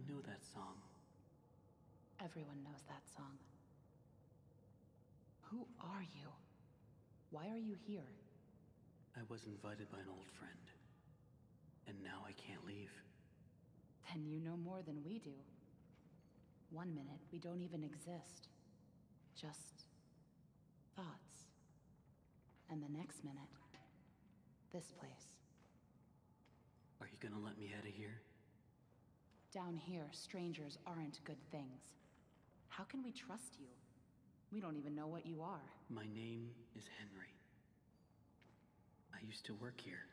know that song. Everyone knows that song. Who are you? Why are you here? I was invited by an old friend. And now I can't leave. Then you know more than we do. 1 minute, we don't even exist. Just thoughts. And the next minute, this place. Are you gonna let me out of here? Down here, strangers aren't good things. How can we trust you? We don't even know what you are. My name is Henry. I used to work here.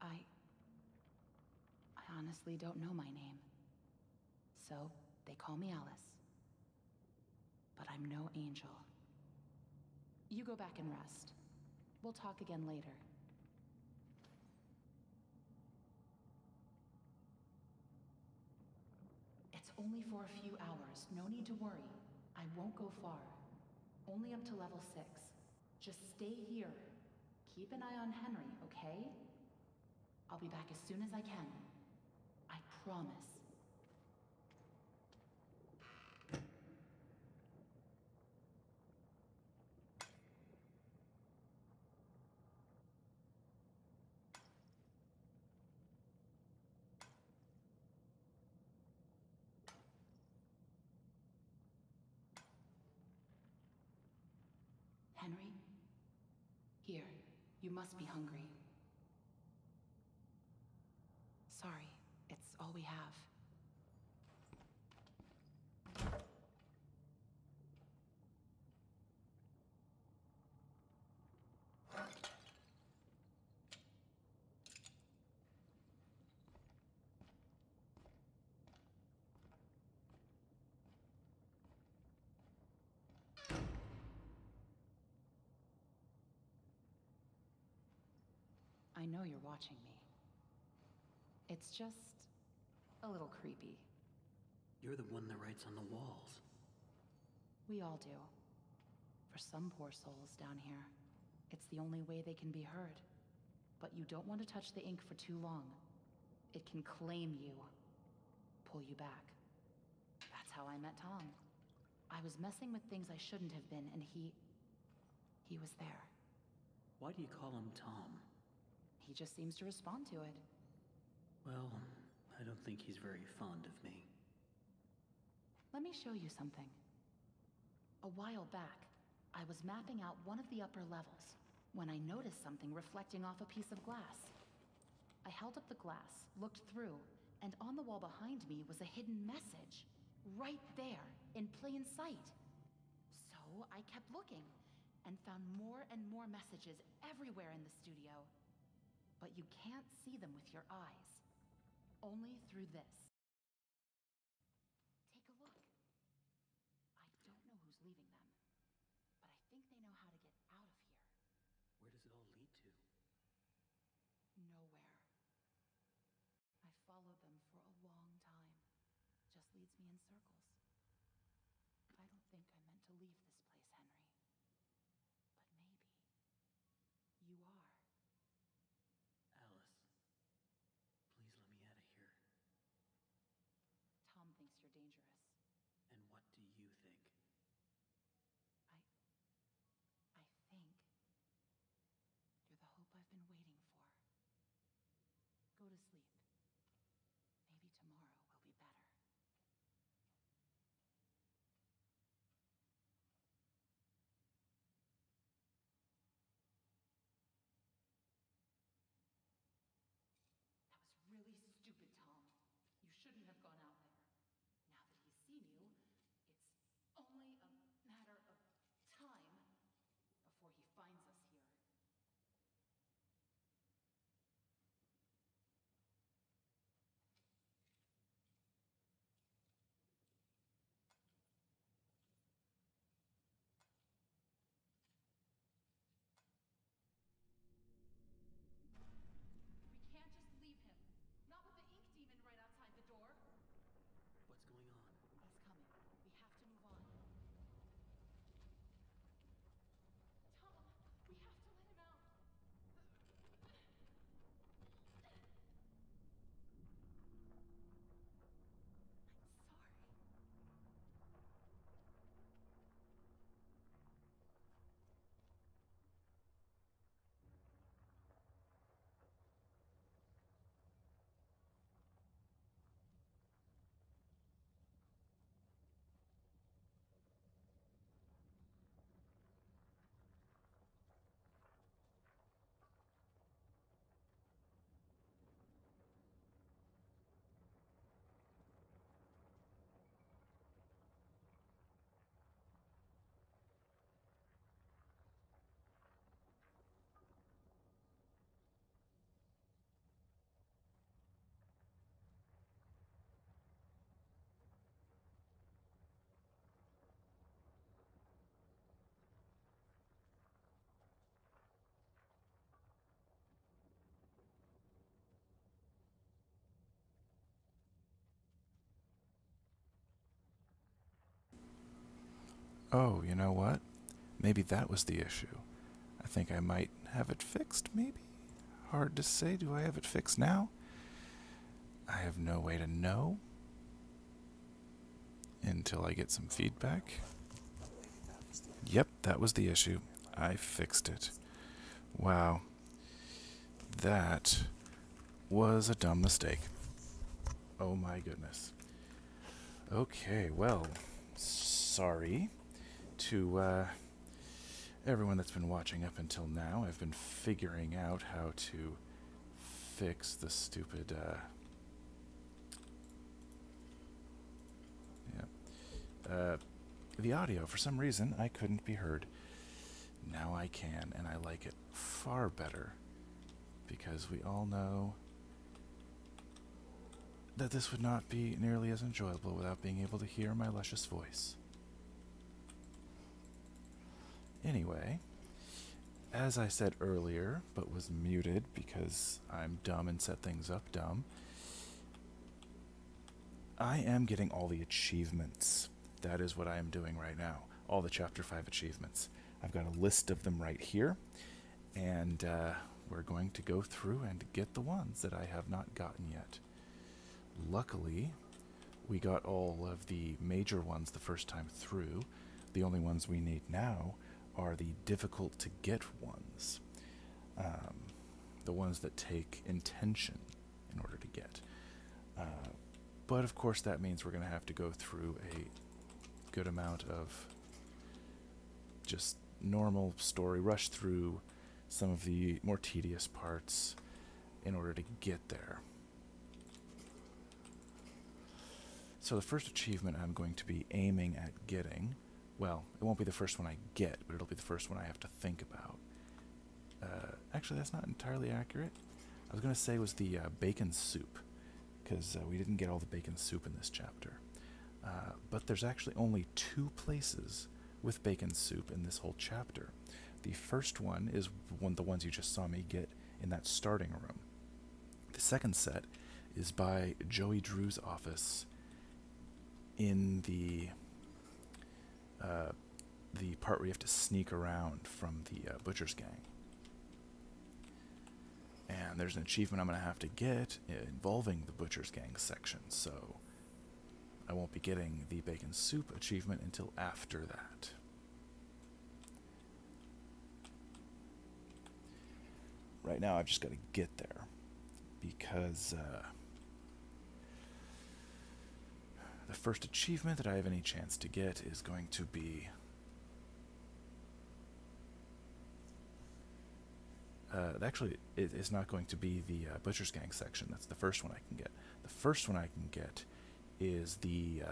I honestly don't know my name. So, they call me Alice. But I'm no angel. You go back and rest. We'll talk again later. It's only for a few hours. No need to worry. I won't go far. Only up to level 6. Just stay here. Keep an eye on Henry, okay? I'll be back as soon as I can. I promise. Henry? Here, you must be hungry. Sorry, it's all we have. I know you're watching me. It's just a little creepy. You're the one that writes on the walls. We all do. For some poor souls down here, it's the only way they can be heard. But you don't want to touch the ink for too long. It can claim you, pull you back. That's how I met Tom. I was messing with things I shouldn't have been, and he was there. Why do you call him Tom? He just seems to respond to it. Well, I don't think he's very fond of me. Let me show you something. A while back, I was mapping out one of the upper levels when I noticed something reflecting off a piece of glass. I held up the glass, looked through, and on the wall behind me was a hidden message. Right there, in plain sight. So I kept looking, and found more and more messages everywhere in the studio. But you can't see them with your eyes. Only through this. Take a look. I don't know who's leaving them, but I think they know how to get out of here. Where does it all lead to? Nowhere. I followed them for a long time. Just leads me in circles. I don't think I meant to leave this place, Henry. But maybe you are. Alice, please let me out of here. Oh, you know what? Maybe that was the issue. I think I might have it fixed, maybe? Hard to say. Do I have it fixed now? I have no way to know until I get some feedback. Yep, that was the issue. I fixed it. Wow. That was a dumb mistake. Oh my goodness. Okay, well, sorry to everyone that's been watching up until now. I've been figuring out how to fix the stupid, the audio. For some reason, I couldn't be heard. Now I can, and I like it far better, because we all know that this would not be nearly as enjoyable without being able to hear my luscious voice. Anyway, as I said earlier, but was muted because I'm dumb and set things up dumb, I am getting all the achievements. That is what I am doing right now. All the Chapter 5 achievements. I've got a list of them right here, and we're going to go through and get the ones that I have not gotten yet. Luckily, we got all of the major ones the first time through. The only ones we need now are the difficult to get ones. The ones that take intention in order to get. But of course that means we're going to have to go through a good amount of just normal story, rush through some of the more tedious parts in order to get there. So the first achievement I'm going to be aiming at getting, well, it won't be the first one I get, but it'll be the first one I have to think about. Actually, that's not entirely accurate. I was going to say it was the bacon soup, because we didn't get all the bacon soup in this chapter. But there's actually only 2 places with bacon soup in this whole chapter. The first one is the ones you just saw me get in that starting room. The second set is by Joey Drew's office in the part where you have to sneak around from the Butcher's Gang. And there's an achievement I'm going to have to get involving the Butcher's Gang section, so I won't be getting the bacon soup achievement until after that. Right now I've just got to get there, because the first achievement that I have any chance to get is going to be actually, it's not going to be the Butcher's Gang section. That's the first one I can get. The first one I can get is the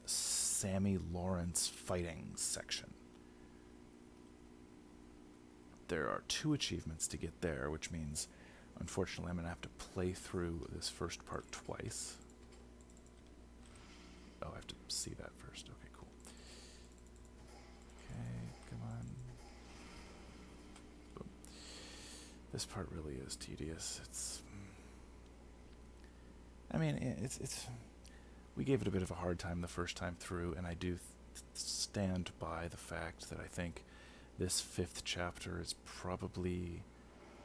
Sammy Lawrence fighting section. There are 2 achievements to get there, which means, unfortunately, I'm going to have to play through this first part twice. Oh, I have to see that first. Okay, cool. Okay, come on. Boom. This part really is tedious. It's we gave it a bit of a hard time the first time through, and I do stand by the fact that I think this 5th chapter is probably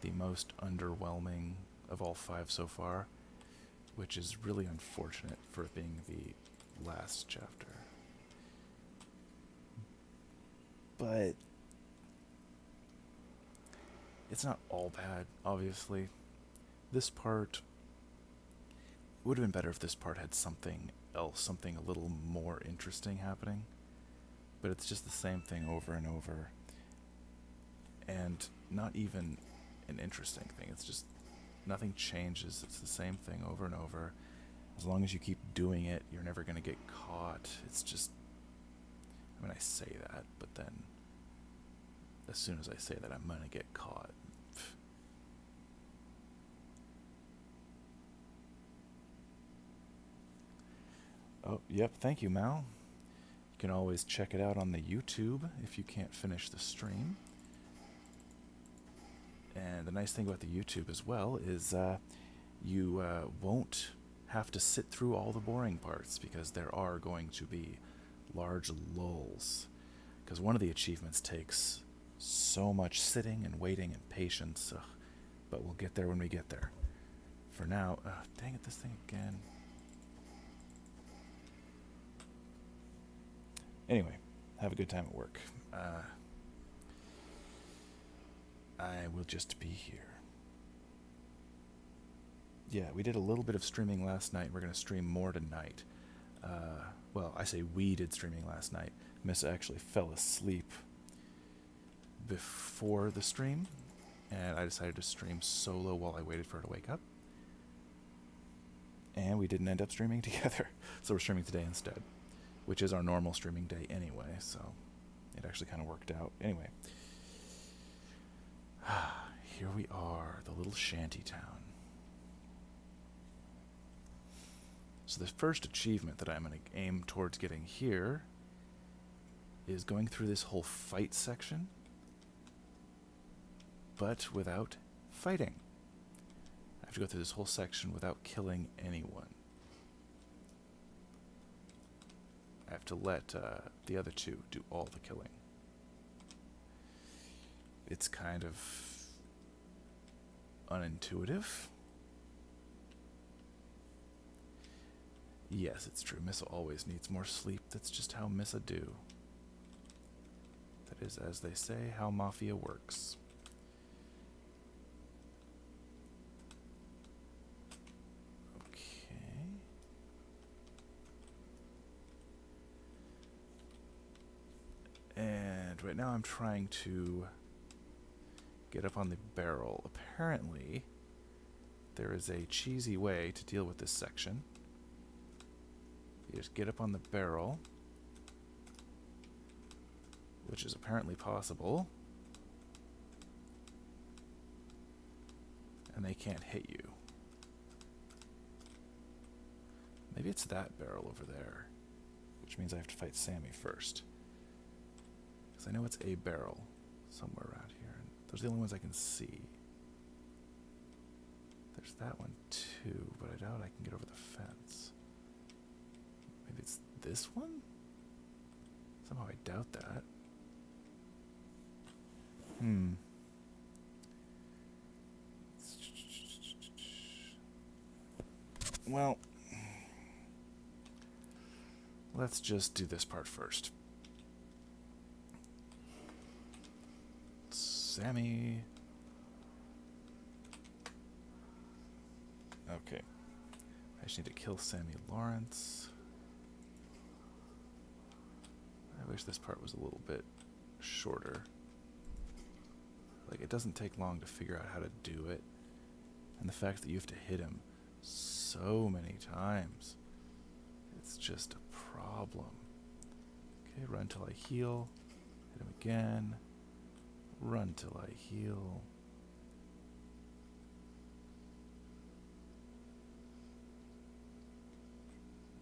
the most underwhelming of all 5 so far, which is really unfortunate for it being the last chapter. But it's not all bad, obviously. This part would have been better if this part had something else, something a little more interesting happening. But it's just the same thing over and over. And not even an interesting thing. It's just nothing changes. It's the same thing over and over. As long as you keep doing it, you're never going to get caught. It's just, I say that, but then as soon as I say that, I'm going to get caught. Oh, yep, thank you, Mal. You can always check it out on the YouTube if you can't finish the stream. And the nice thing about the YouTube as well is you won't have to sit through all the boring parts, because there are going to be large lulls. Because one of the achievements takes so much sitting and waiting and patience. Ugh. But we'll get there when we get there. For now, dang it, this thing again. Anyway, have a good time at work. I will just be here. Yeah, we did a little bit of streaming last night. We're going to stream more tonight. Well, I say we did streaming last night. Miss actually fell asleep before the stream, and I decided to stream solo while I waited for her to wake up. And we didn't end up streaming together, so we're streaming today instead, which is our normal streaming day anyway, so it actually kind of worked out. Anyway, here we are, the little shanty town. So the first achievement that I'm going to aim towards getting here is going through this whole fight section, but without fighting. I have to go through this whole section without killing anyone. I have to let the other two do all the killing. It's kind of unintuitive. Yes, it's true. Missa always needs more sleep. That's just how Missa do. That is, as they say, how Mafia works. Okay. And right now I'm trying to get up on the barrel. Apparently, there is a cheesy way to deal with this section. You just get up on the barrel, which is apparently possible, and they can't hit you. Maybe it's that barrel over there, which means I have to fight Sammy first. Because I know it's a barrel somewhere around here, and those are the only ones I can see. There's that one too, but I doubt I can get over the fence. Maybe it's this one? Somehow I doubt that. Well, let's just do this part first. Sammy. Okay. I just need to kill Sammy Lawrence. I wish this part was a little bit shorter. Like, it doesn't take long to figure out how to do it. And the fact that you have to hit him so many times, it's just a problem. Okay, run till I heal. Hit him again. Run till I heal.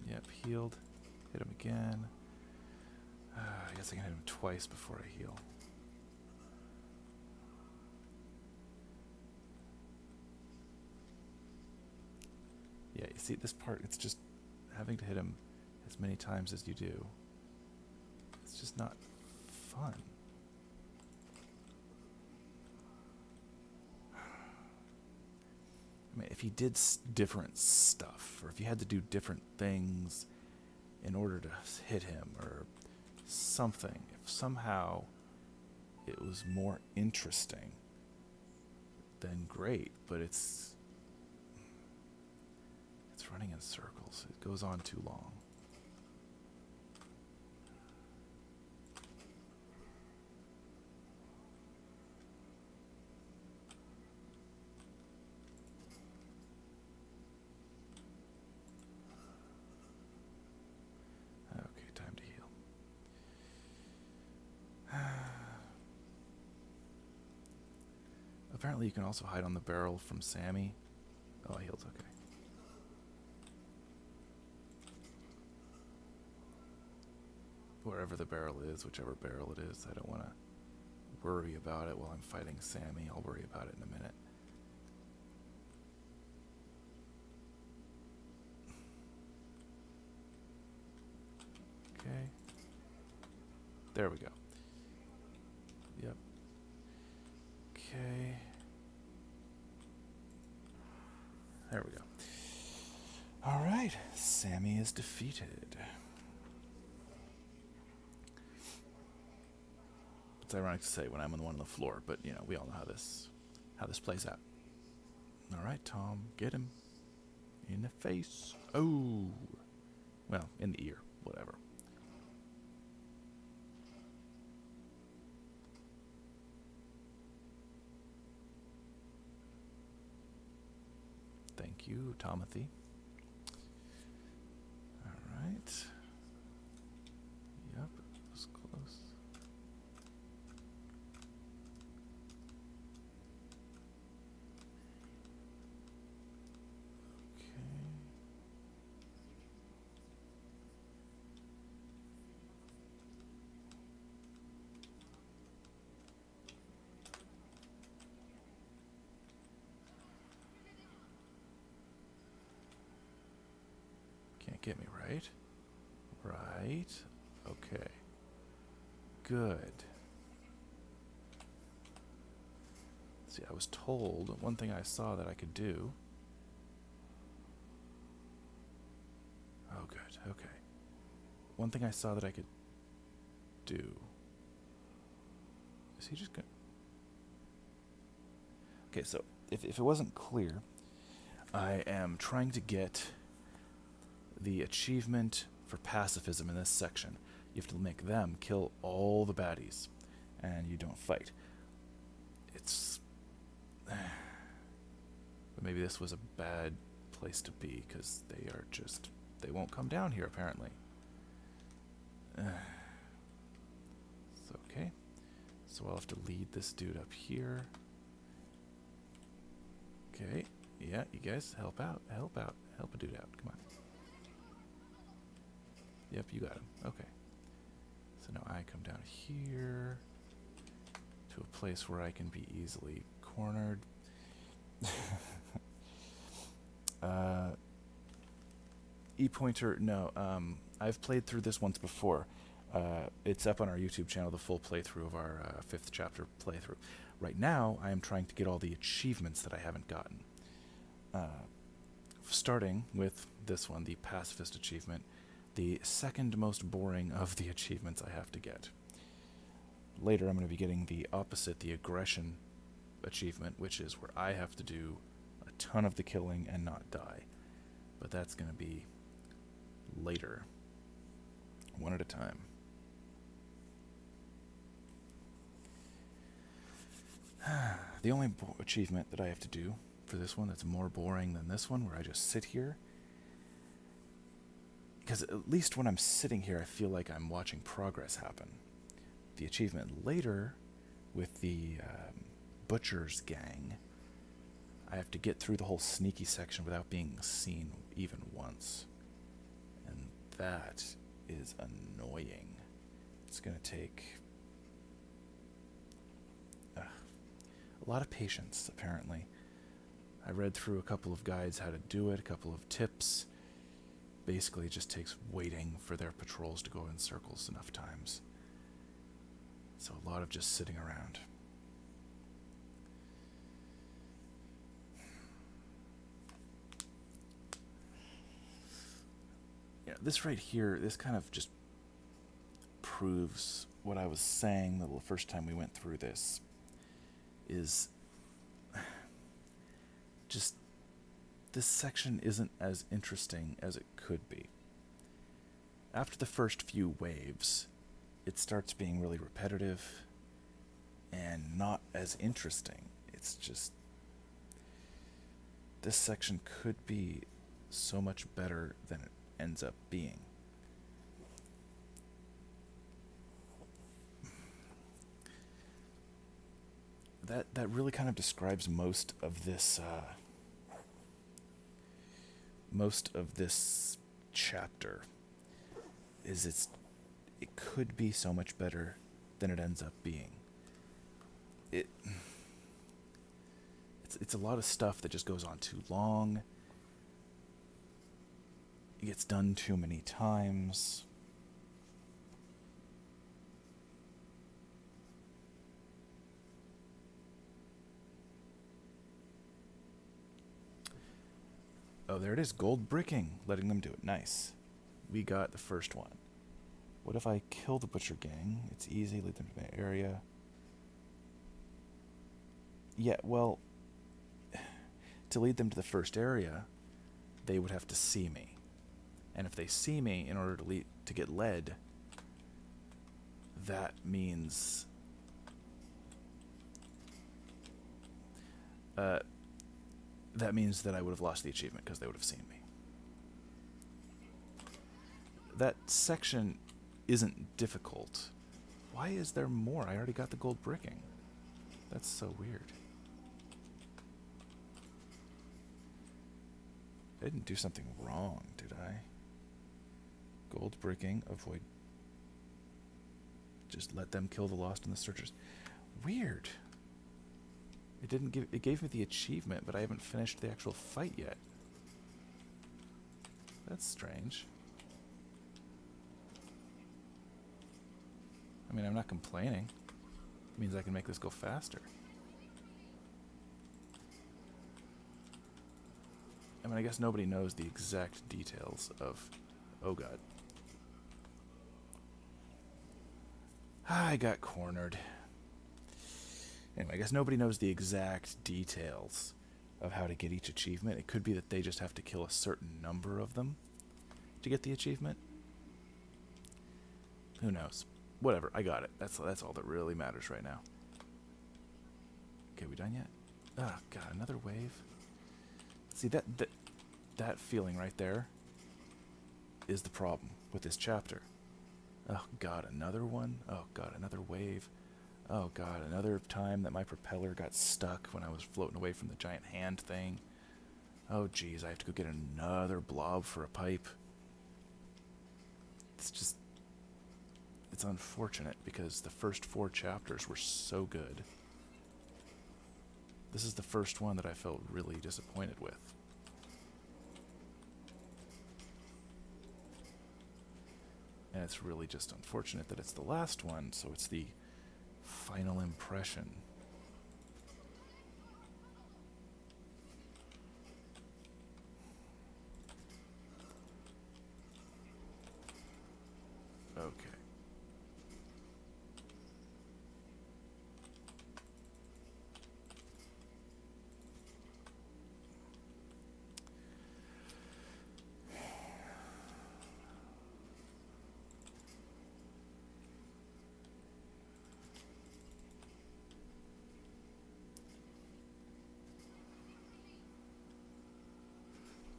Yep, healed. Hit him again. I guess I can hit him twice before I heal. Yeah, you see, this part, it's just having to hit him as many times as you do. It's just not fun. I mean, if he did different stuff, or if you had to do different things in order to hit him, or something, if somehow it was more interesting, then great, but it's running in circles. It goes on too long. Okay, time to heal. Apparently you can also hide on the barrel from Sammy. Oh, healed, okay. Wherever the barrel is, whichever barrel it is, I don't want to worry about it while I'm fighting Sammy. I'll worry about it in a minute. Okay. There we go. Sammy is defeated. It's ironic to say when I'm on the one on the floor, but you know, we all know how this plays out. All right, Tom, get him in the face. Oh, well, in the ear, whatever. Thank you, Tomothy. All right. Yep, it was close. Okay. Can't get me right. Right. Okay. Good. See, I was told one thing I saw that I could do. Oh, good. Okay. One thing I saw that I could do. Is he just going? Okay, so if it wasn't clear, I am trying to get the achievement for pacifism in this section. You have to make them kill all the baddies, and you don't fight. It's... but maybe this was a bad place to be, because they are just... they won't come down here, apparently. It's okay. So I'll have to lead this dude up here. Okay. Yeah, you guys, help out. Help out. Help a dude out. Come on. Yep, you got him. Okay. So now I come down here to a place where I can be easily cornered. E-pointer, no. I've played through this once before. It's up on our YouTube channel, the full playthrough of our 5th chapter playthrough. Right now, I am trying to get all the achievements that I haven't gotten. Starting with this one, the Pacifist achievement. The second most boring of the achievements I have to get. Later, I'm going to be getting the opposite, the aggression achievement, which is where I have to do a ton of the killing and not die. But that's going to be later, one at a time. The only achievement that I have to do for this one that's more boring than this one, where I just sit here, because at least when I'm sitting here, I feel like I'm watching progress happen. The achievement later, with the Butcher's Gang, I have to get through the whole sneaky section without being seen even once. And that is annoying. It's going to take a lot of patience, apparently. I read through a couple of guides how to do it, a couple of tips. Basically, it just takes waiting for their patrols to go in circles enough times. So a lot of just sitting around. Yeah, this right here, this kind of just proves what I was saying the first time we went through this. Is just this section isn't as interesting as it could be. After the first few waves, it starts being really repetitive and not as interesting. It's just... this section could be so much better than it ends up being. That really kind of describes most of this chapter. It could be so much better than it ends up being. It's a lot of stuff that just goes on too long. It gets done too many times. Oh, there it is. Gold bricking. Letting them do it. Nice. We got the first one. What if I kill the Butcher Gang? It's easy. Lead them to my area. Yeah, well, to lead them to the first area, they would have to see me. And if they see me, in order to get led, that means... that means that I would have lost the achievement because they would have seen me. That section isn't difficult. Why is there more? I already got the gold bricking. That's so weird. I didn't do something wrong, did I? Gold bricking, avoid... Just let them kill the Lost and the Searchers. Weird. It gave me the achievement, but I haven't finished the actual fight yet. That's strange. I mean, I'm not complaining. It means I can make this go faster. I mean, I guess nobody knows the exact details of... Oh, God. I got cornered. Anyway, I guess nobody knows the exact details of how to get each achievement. It could be that they just have to kill a certain number of them to get the achievement. Who knows? Whatever, I got it. That's all that really matters right now. Okay, we done yet? Oh, God, another wave. See, that feeling right there is the problem with this chapter. Oh, God, another one? Oh, God, another wave. Oh, God, another time that my propeller got stuck when I was floating away from the giant hand thing. Oh, geez, I have to go get another blob for a pipe. It's just... It's unfortunate because the first 4 chapters were so good. This is the first one that I felt really disappointed with. And it's really just unfortunate that it's the last one, so it's the final impression. Okay.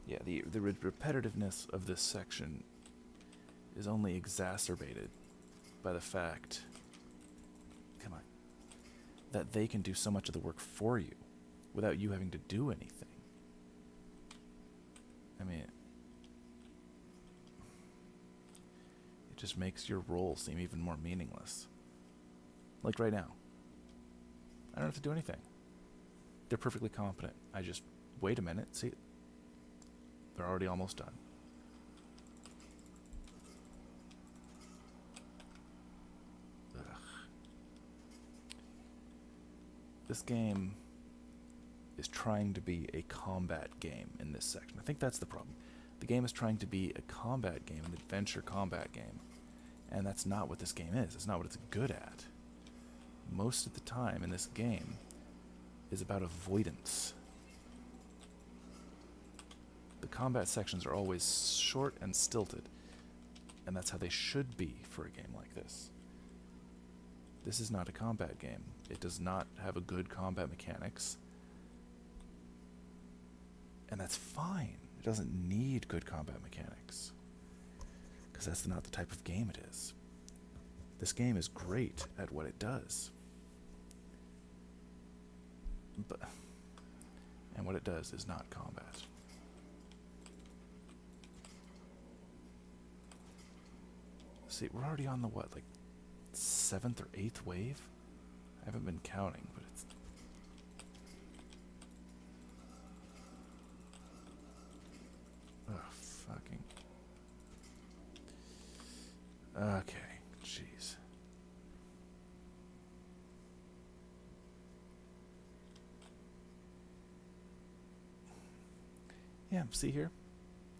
Yeah, the repetitiveness of this section is only exacerbated by the fact, come on, that they can do so much of the work for you without you having to do anything. I mean, it just makes your role seem even more meaningless. Like right now. I don't have to do anything. They're perfectly competent. I just, wait a minute, see, they're already almost done. Ugh. This game is trying to be a combat game in this section. I think that's the problem. The game is trying to be a combat game, an adventure combat game. And that's not what this game is. It's not what it's good at. Most of the time in this game is about avoidance. The combat sections are always short and stilted, and that's how they should be for a game like this. This is not a combat game. It does not have a good combat mechanics, and that's fine. It doesn't need good combat mechanics, because that's not the type of game it is. This game is great at what it does. And what it does is not combat. See, we're already on the what, like 7th or 8th wave? I haven't been counting, but it's... Oh, fucking... Okay, jeez. Yeah, see here?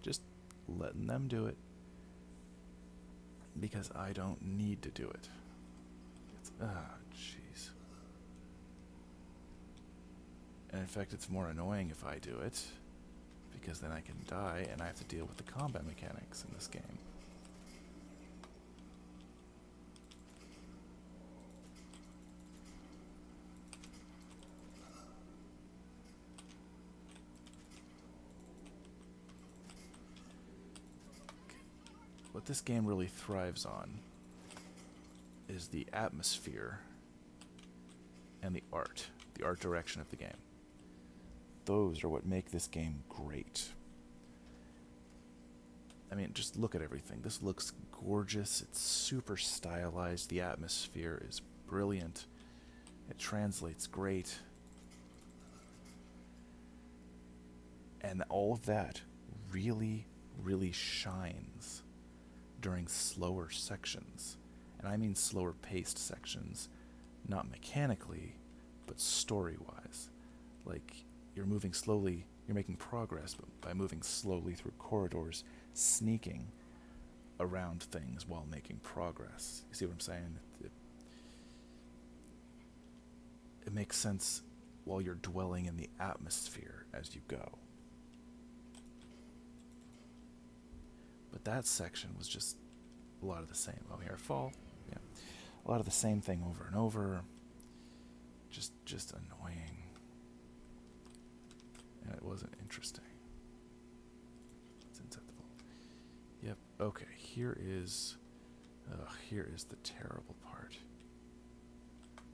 Just letting them do it. Because I don't need to do it. Jeez. And in fact, it's more annoying if I do it. Because then I can die and I have to deal with the combat mechanics in this game. What this game really thrives on is the atmosphere and the art direction of the game. Those are what make this game great. I mean, just look at everything. This looks gorgeous. It's super stylized. The atmosphere is brilliant. It translates great. And all of that really, really shines during slower sections. And I mean slower paced sections, not mechanically, but story-wise. Like, you're moving slowly, you're making progress, but by moving slowly through corridors, sneaking around things while making progress. You see what I'm saying? It makes sense while you're dwelling in the atmosphere as you go. But that section was just a lot of the same. Oh, here I fall. Yeah. A lot of the same thing over and over. Just annoying. And it wasn't interesting. It's acceptable. Yep. Okay, here is the terrible part.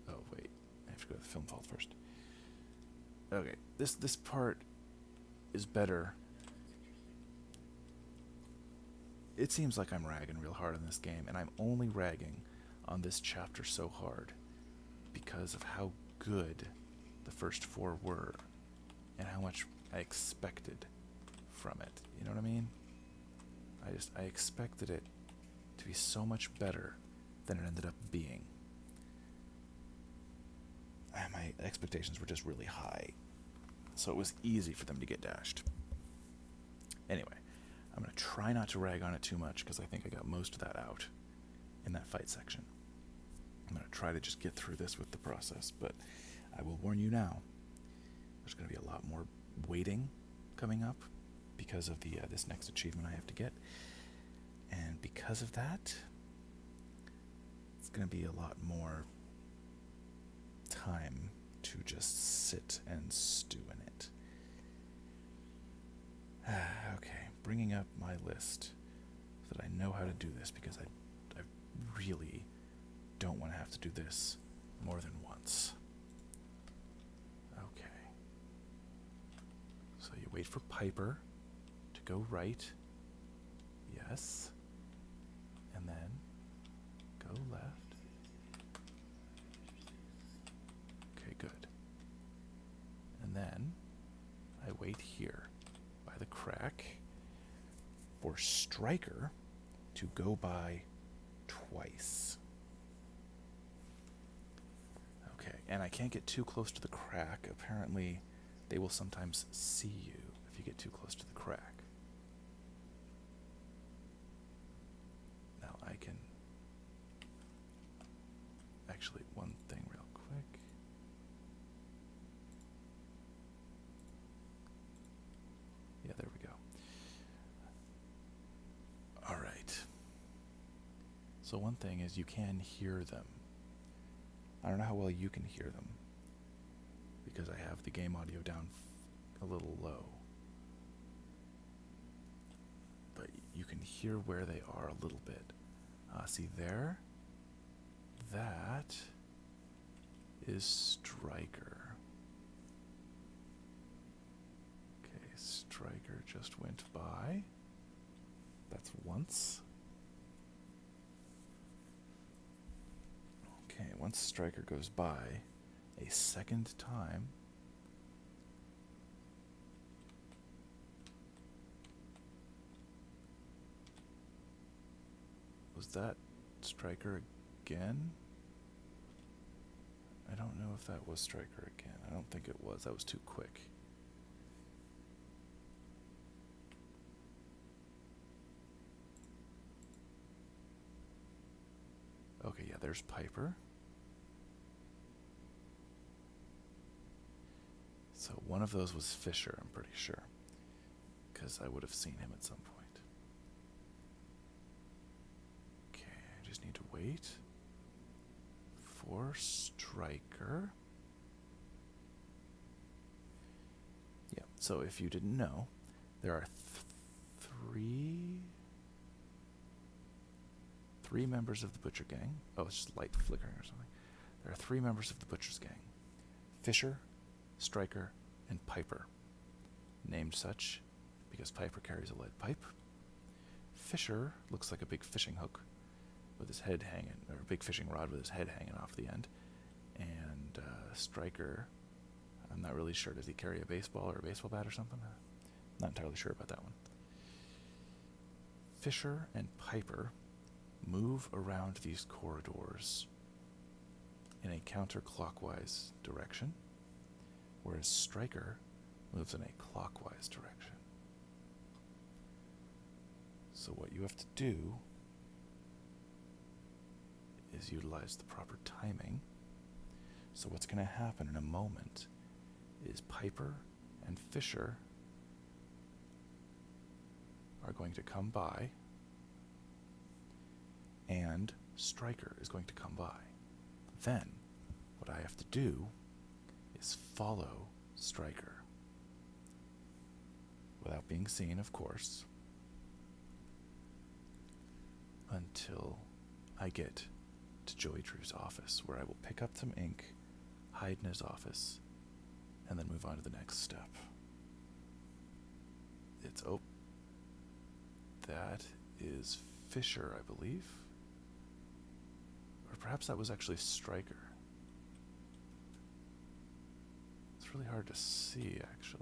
Oh, wait. I have to go to the film vault first. Okay, this part is better. It seems like I'm ragging real hard on this game, and I'm only ragging on this chapter so hard because of how good the first 4 were and how much I expected from it. You know what I mean? I expected it to be so much better than it ended up being. My expectations were just really high, so it was easy for them to get dashed. Anyway, I'm going to try not to rag on it too much because I think I got most of that out in that fight section. I'm going to try to just get through this with the process, but I will warn you now, there's going to be a lot more waiting coming up because of the this next achievement I have to get. And because of that, it's going to be a lot more time to just sit and stew in it. Okay, bringing up my list so that I know how to do this, because I really don't want to have to do this more than once. Okay. So you wait for Piper to go right. Yes. And then go left. Okay, good. And then I wait here by the crack for Stryker to go by twice. Okay, and I can't get too close to the crack. Apparently, they will sometimes see you if you get too close to the crack. Now I can... Actually, one thing real quick. Yeah, there we go. Alright. So one thing is you can hear them. I don't know how well you can hear them, because I have the game audio down a little low. But you can hear where they are a little bit. See there? That is Stryker. Okay, Stryker just went by. That's once. Okay, once Stryker goes by a second time, was that Stryker again? I don't know if that was Stryker again. I don't think it was. That was too quick. Okay, yeah, there's Piper. So one of those was Fisher, I'm pretty sure. Because I would have seen him at some point. Okay, I just need to wait for Stryker. Yeah, so if you didn't know, there are three members of the Butcher Gang. Oh, it's just light flickering or something. There are 3 members of the Butcher's Gang. Fisher, Stryker, and Piper. Named such because Piper carries a lead pipe. Fisher looks like a big fishing hook with his head hanging, or a big fishing rod with his head hanging off the end. And Stryker, I'm not really sure. Does he carry a baseball or a baseball bat or something? Not entirely sure about that one. Fisher and Piper move around these corridors in a counterclockwise direction, whereas Stryker moves in a clockwise direction. So what you have to do is utilize the proper timing. So what's going to happen in a moment is Piper and Fisher are going to come by, and Stryker is going to come by. Then, what I have to do is follow Stryker. Without being seen, of course, until I get to Joey Drew's office, where I will pick up some ink, hide in his office, and then move on to the next step. That is Fisher, I believe. Or perhaps that was actually Stryker. It's really hard to see, actually.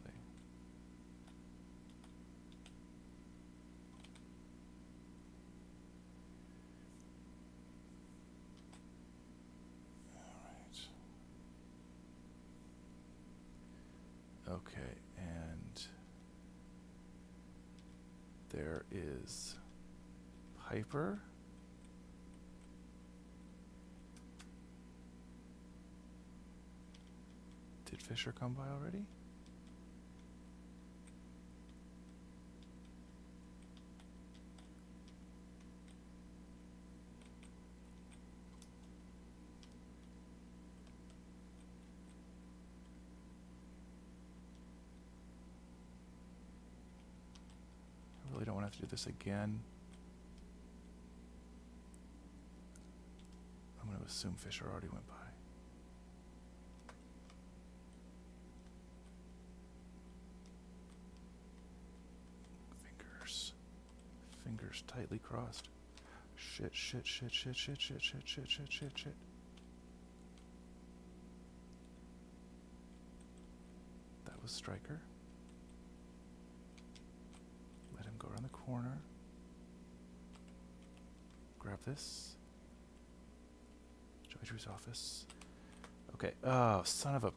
Okay, and there is Piper. Did Fisher come by already? I really don't want to have to do this again. I'm going to assume Fisher already went by. Fingers tightly crossed. Shit. That was Stryker. Let him go around the corner. Grab this. Joey Drew's office. Okay. Oh, son of a...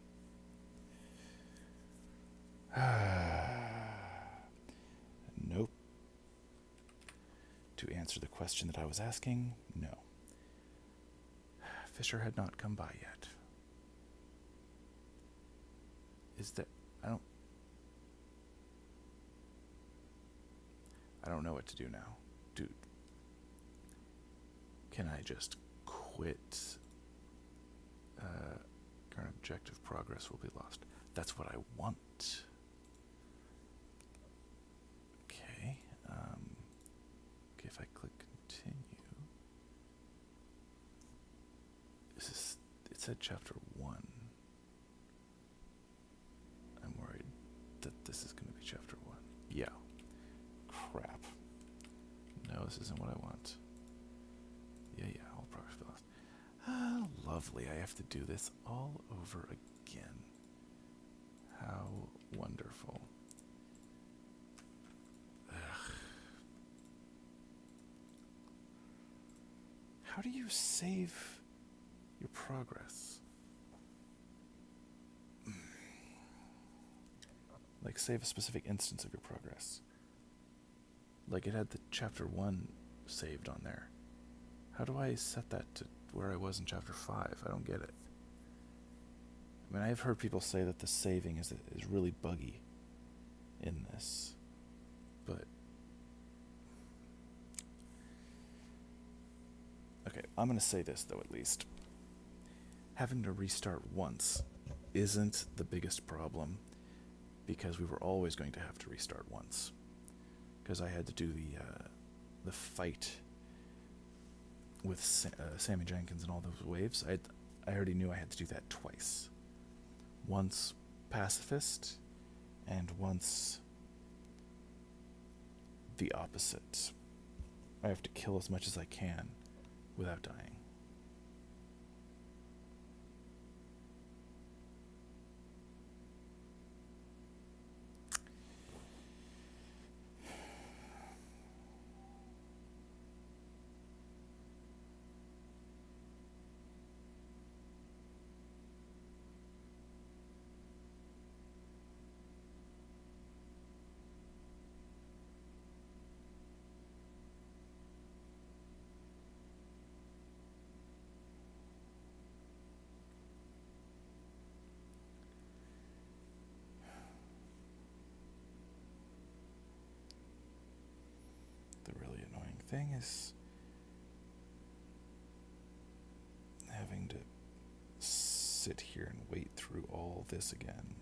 Nope. To answer the question that I was asking, no. Fisher had not come by yet. Is that... I don't know what to do now. Dude. Can I just quit? Current objective progress will be lost. That's what I want. Okay. Okay, if I click continue. It said chapter 1. I'm worried that this is going to be chapter 1. Yeah. Crap. No, this isn't what I want. Yeah, all progress be lost. Ah, lovely. I have to do this all over again. How wonderful. Ugh. How do you save your progress? Like, save a specific instance of your progress. Like, it had the chapter 1 saved on there. How do I set that to where I was in chapter 5? I don't get it. I mean, I've heard people say that the saving is really buggy in this, but okay, I'm going to say this though, at least. Having to restart once isn't the biggest problem, because we were always going to have to restart once. Because I had to do the fight with Sammy Jenkins and all those waves. I already knew I had to do that twice. Once pacifist, and once the opposite. I have to kill as much as I can without dying. Thing is having to sit here and wait through all this again.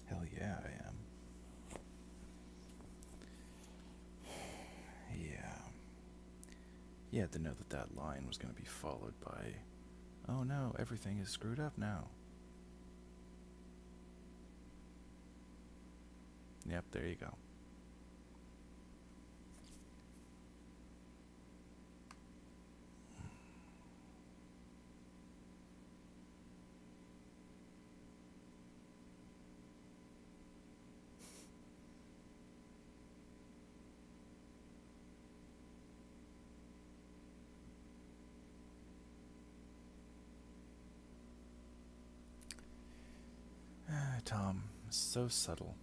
Hell yeah, I am. Yeah. You had to know that that line was going to be followed by, oh no, everything is screwed up now. Yep, there you go. Tom. So subtle.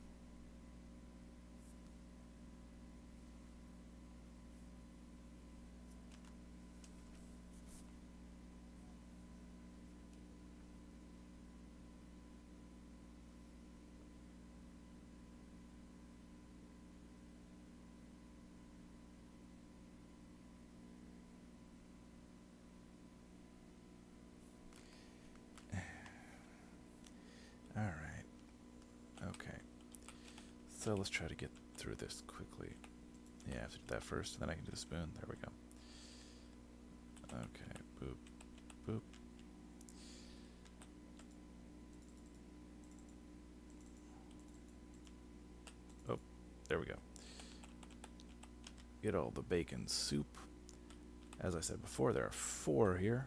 All right. Okay. So let's try to get through this quickly. Yeah, I have to do that first, and then I can do the spoon. There we go. Okay. Boop. Boop. Oh, there we go. Get all the bacon soup. As I said before, there are 4 here.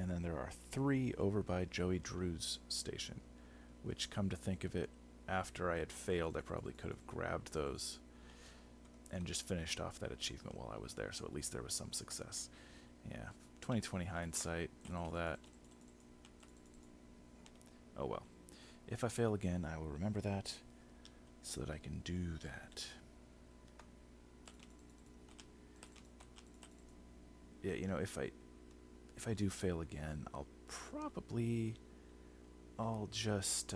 And then there are 3 over by Joey Drew's station, which, come to think of it, after I had failed, I probably could have grabbed those and just finished off that achievement while I was there, so at least there was some success. Yeah, 2020 hindsight and all that. Oh well. If I fail again, I will remember that so that I can do that. Yeah, you know, if I do fail again, I'll just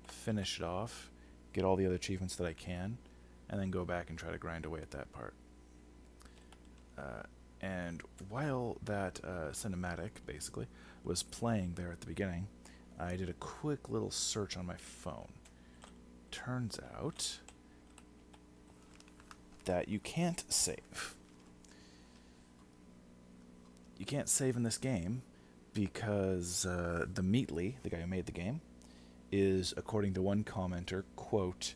finish it off, get all the other achievements that I can, and then go back and try to grind away at that part. And while that cinematic, basically, was playing there at the beginning, I did a quick little search on my phone. Turns out that you can't save. You can't save in this game because the Meatly, the guy who made the game, is, according to one commenter, quote,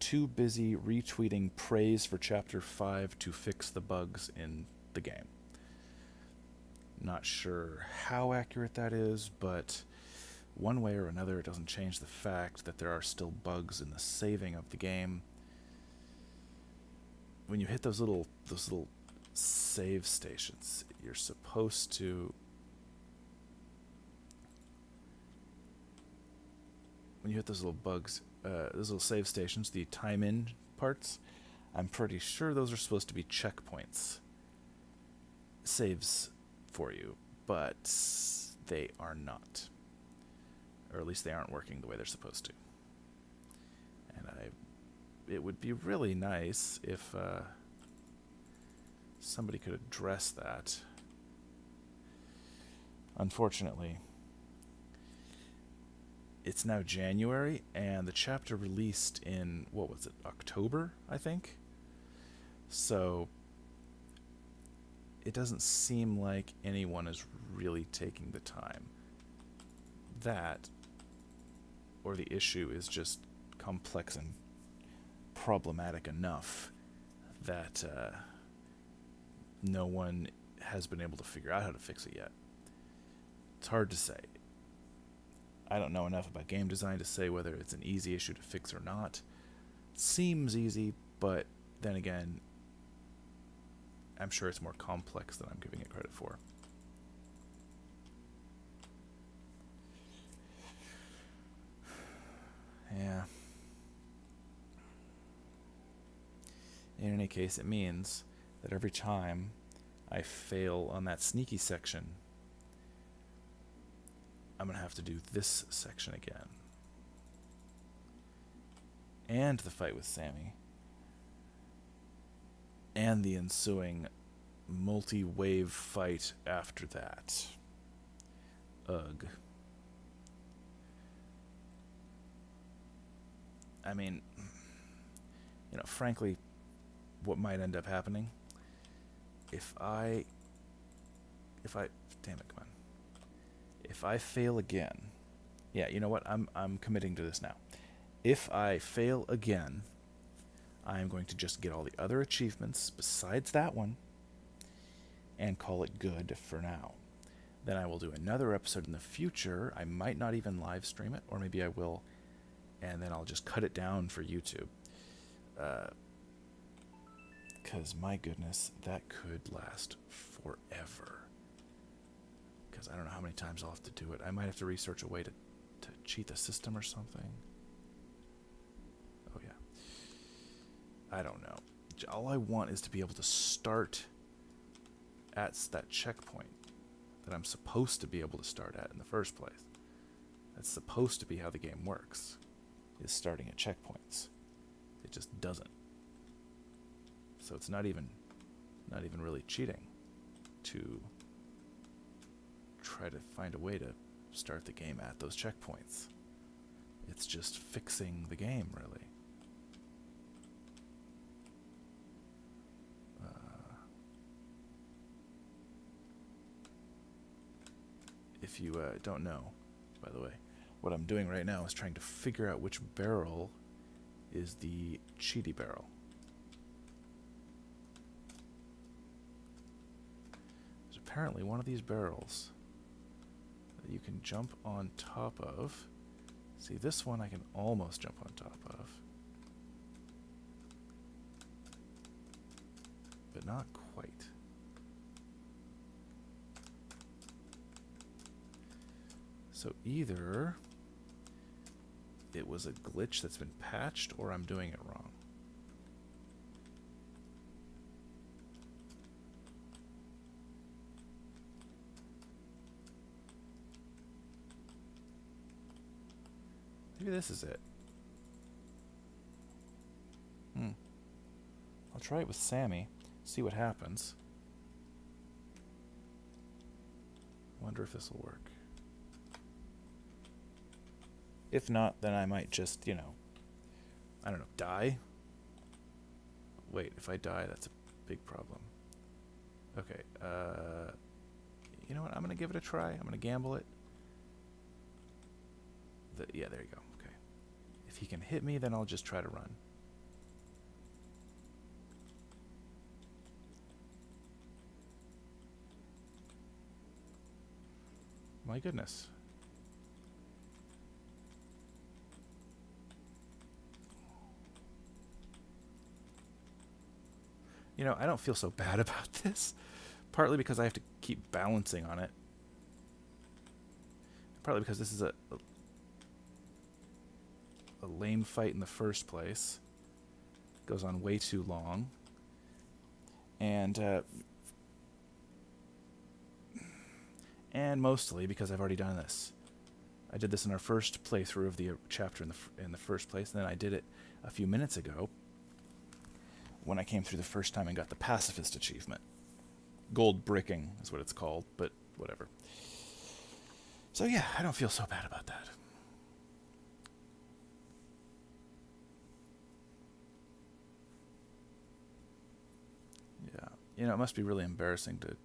too busy retweeting praise for Chapter 5 to fix the bugs in the game. Not sure how accurate that is, but one way or another, it doesn't change the fact that there are still bugs in the saving of the game. When you hit those little save stations, you're supposed to... When you hit those little bugs, those little save stations, the time-in parts, I'm pretty sure those are supposed to be checkpoints. Saves for you, but they are not. Or at least they aren't working the way they're supposed to. And it would be really nice if somebody could address that. Unfortunately, it's now January, and the chapter released in, what was it, October, I think? So it doesn't seem like anyone is really taking the time. That, or the issue is just complex and problematic enough that no one has been able to figure out how to fix it yet. It's hard to say. I don't know enough about game design to say whether it's an easy issue to fix or not. It seems easy, but then again, I'm sure it's more complex than I'm giving it credit for. Yeah. In any case, it means that every time I fail on that sneaky section, I'm going to have to do this section again. And the fight with Sammy. And the ensuing multi-wave fight after that. Ugh. I mean, you know, frankly, what might end up happening if I damn it, come on. If I fail again, yeah, you know what? I'm committing to this now. If I fail again, I am going to just get all the other achievements besides that one and call it good for now. Then I will do another episode in the future. I might not even live stream it, or maybe I will, and then I'll just cut it down for YouTube. Because, my goodness, that could last forever. because I don't know how many times I'll have to do it. I might have to research a way to cheat the system or something. Oh, yeah. I don't know. All I want is to be able to start at that checkpoint that I'm supposed to be able to start at in the first place. That's supposed to be how the game works, is starting at checkpoints. It just doesn't. So it's not even really cheating to try to find a way to start the game at those checkpoints. It's just fixing the game, really. If you don't know, by the way, what I'm doing right now is trying to figure out which barrel is the cheaty barrel. There's apparently one of these barrels that you can jump on top of. See, this one I can almost jump on top of, but not quite. So either it was a glitch that's been patched, or I'm doing it wrong. Maybe this is it. I'll try it with Sammy, see what happens. Wonder if this will work. If not, then I might just, I don't know, die? Wait, if I die, that's a big problem. Okay, you know what? I'm going to give it a try. I'm going to gamble it. Yeah, there you go. Okay. If he can hit me, then I'll just try to run. My goodness. I don't feel so bad about this. Partly because I have to keep balancing on it. Partly because this is a lame fight in the first place. It goes on way too long. And mostly because I've already done this. I did this in our first playthrough of the chapter in the first place, and then I did it a few minutes ago when I came through the first time and got the pacifist achievement. Gold bricking is what it's called, but whatever. So yeah, I don't feel so bad about that. Yeah. It must be really embarrassing to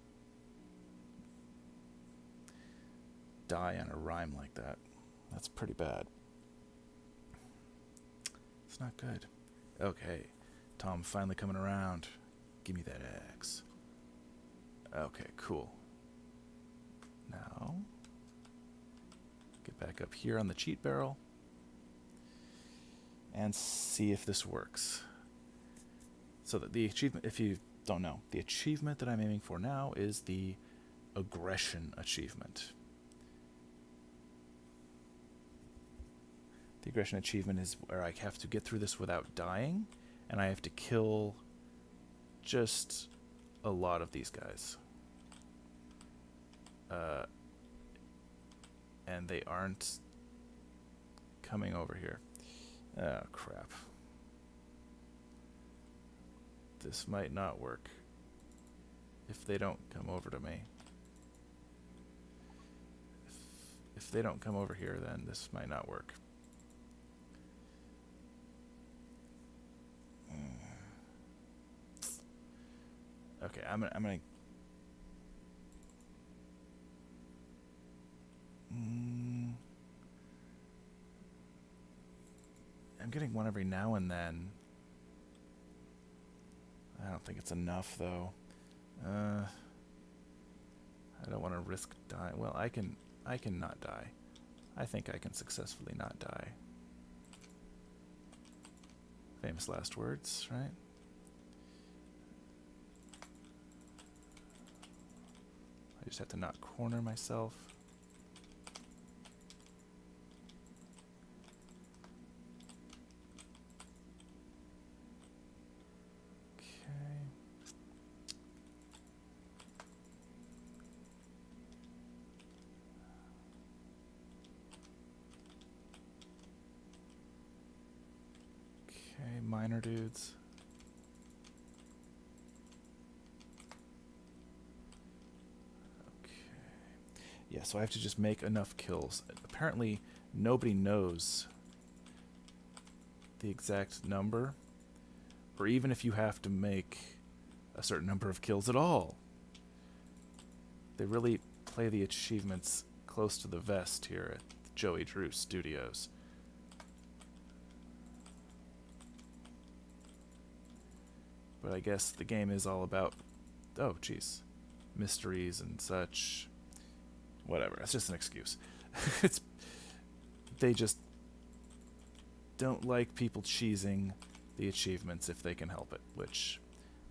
die on a rhyme like that. That's pretty bad. It's not good. Okay. Tom finally coming around. Give me that axe. Okay, cool. Now, get back up here on the cheat barrel and see if this works. So that the achievement, if you don't know, the achievement that I'm aiming for now is the aggression achievement. The aggression achievement is where I have to get through this without dying, and I have to kill just a lot of these guys. And they aren't coming over here. Oh, crap. This might not work if they don't come over to me. If they don't come over here, then this might not work. Okay, I'm gonna I'm getting one every now and then. I don't think it's enough, though. I don't want to risk dying. Well, I can not die. I think I can successfully not die. Famous last words, right? I I just have to not corner myself. Okay. Okay, minor dudes. Yeah, so I have to just make enough kills. Apparently, nobody knows the exact number, or even if you have to make a certain number of kills at all. They really play the achievements close to the vest here at Joey Drew Studios. But I guess the game is all about, oh, jeez, mysteries and such. Whatever, it's just an excuse. They just don't like people cheesing the achievements if they can help it, which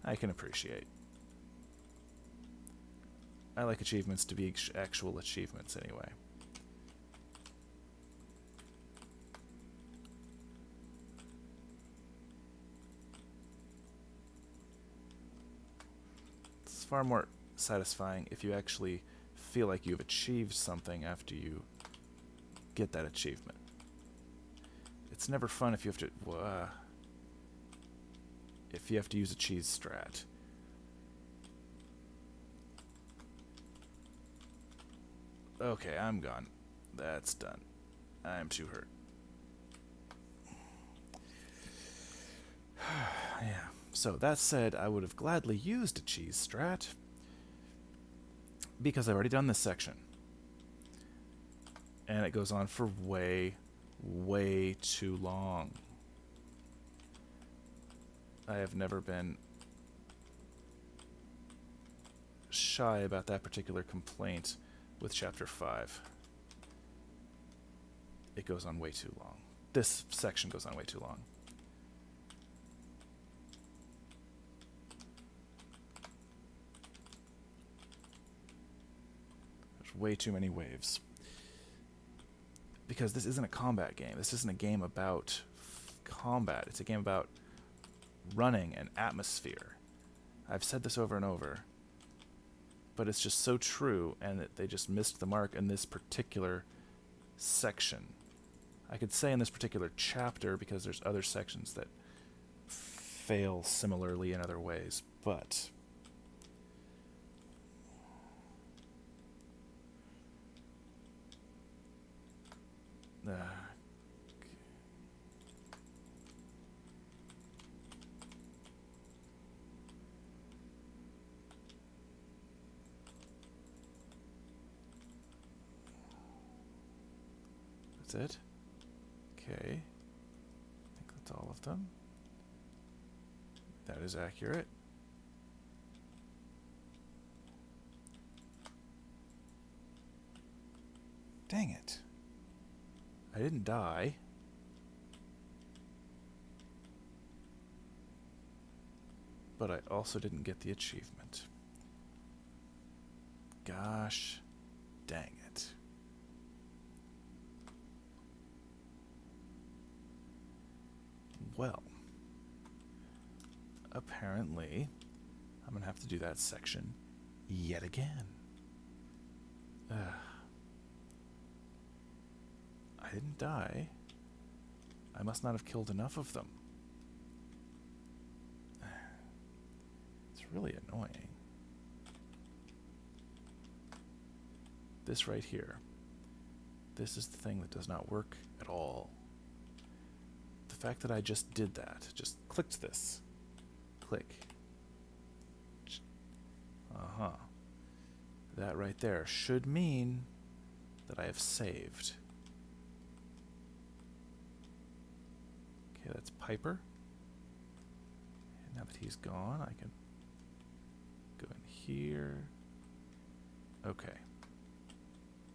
I can appreciate. I like achievements to be actual achievements anyway. It's far more satisfying if you actually feel like you've achieved something after you get that achievement. It's never fun if you have to use a cheese strat. Okay, I'm gone. That's done. I'm too hurt. Yeah. So that said, I would have gladly used a cheese strat because I've already done this section. And it goes on for way, way too long. I have never been shy about that particular complaint with Chapter 5. It goes on way too long. This section goes on way too long. Way too many waves. Because this isn't a combat game. This isn't a game about combat. It's a game about running and atmosphere. I've said this over and over. But it's just so true, and they just missed the mark in this particular section. I could say in this particular chapter, because there's other sections that fail similarly in other ways, but that's it. Okay. I think that's all of them. That is accurate. Dang it. I didn't die. But I also didn't get the achievement. Gosh dang it. Well, apparently, I'm going to have to do that section yet again. I didn't die. I must not have killed enough of them. It's really annoying. This right here. This is the thing that does not work at all. The fact that I just did that, just clicked this. Click. Uh-huh. That right there should mean that I have saved. Okay, that's Piper. And now that he's gone, I can go in here. Okay.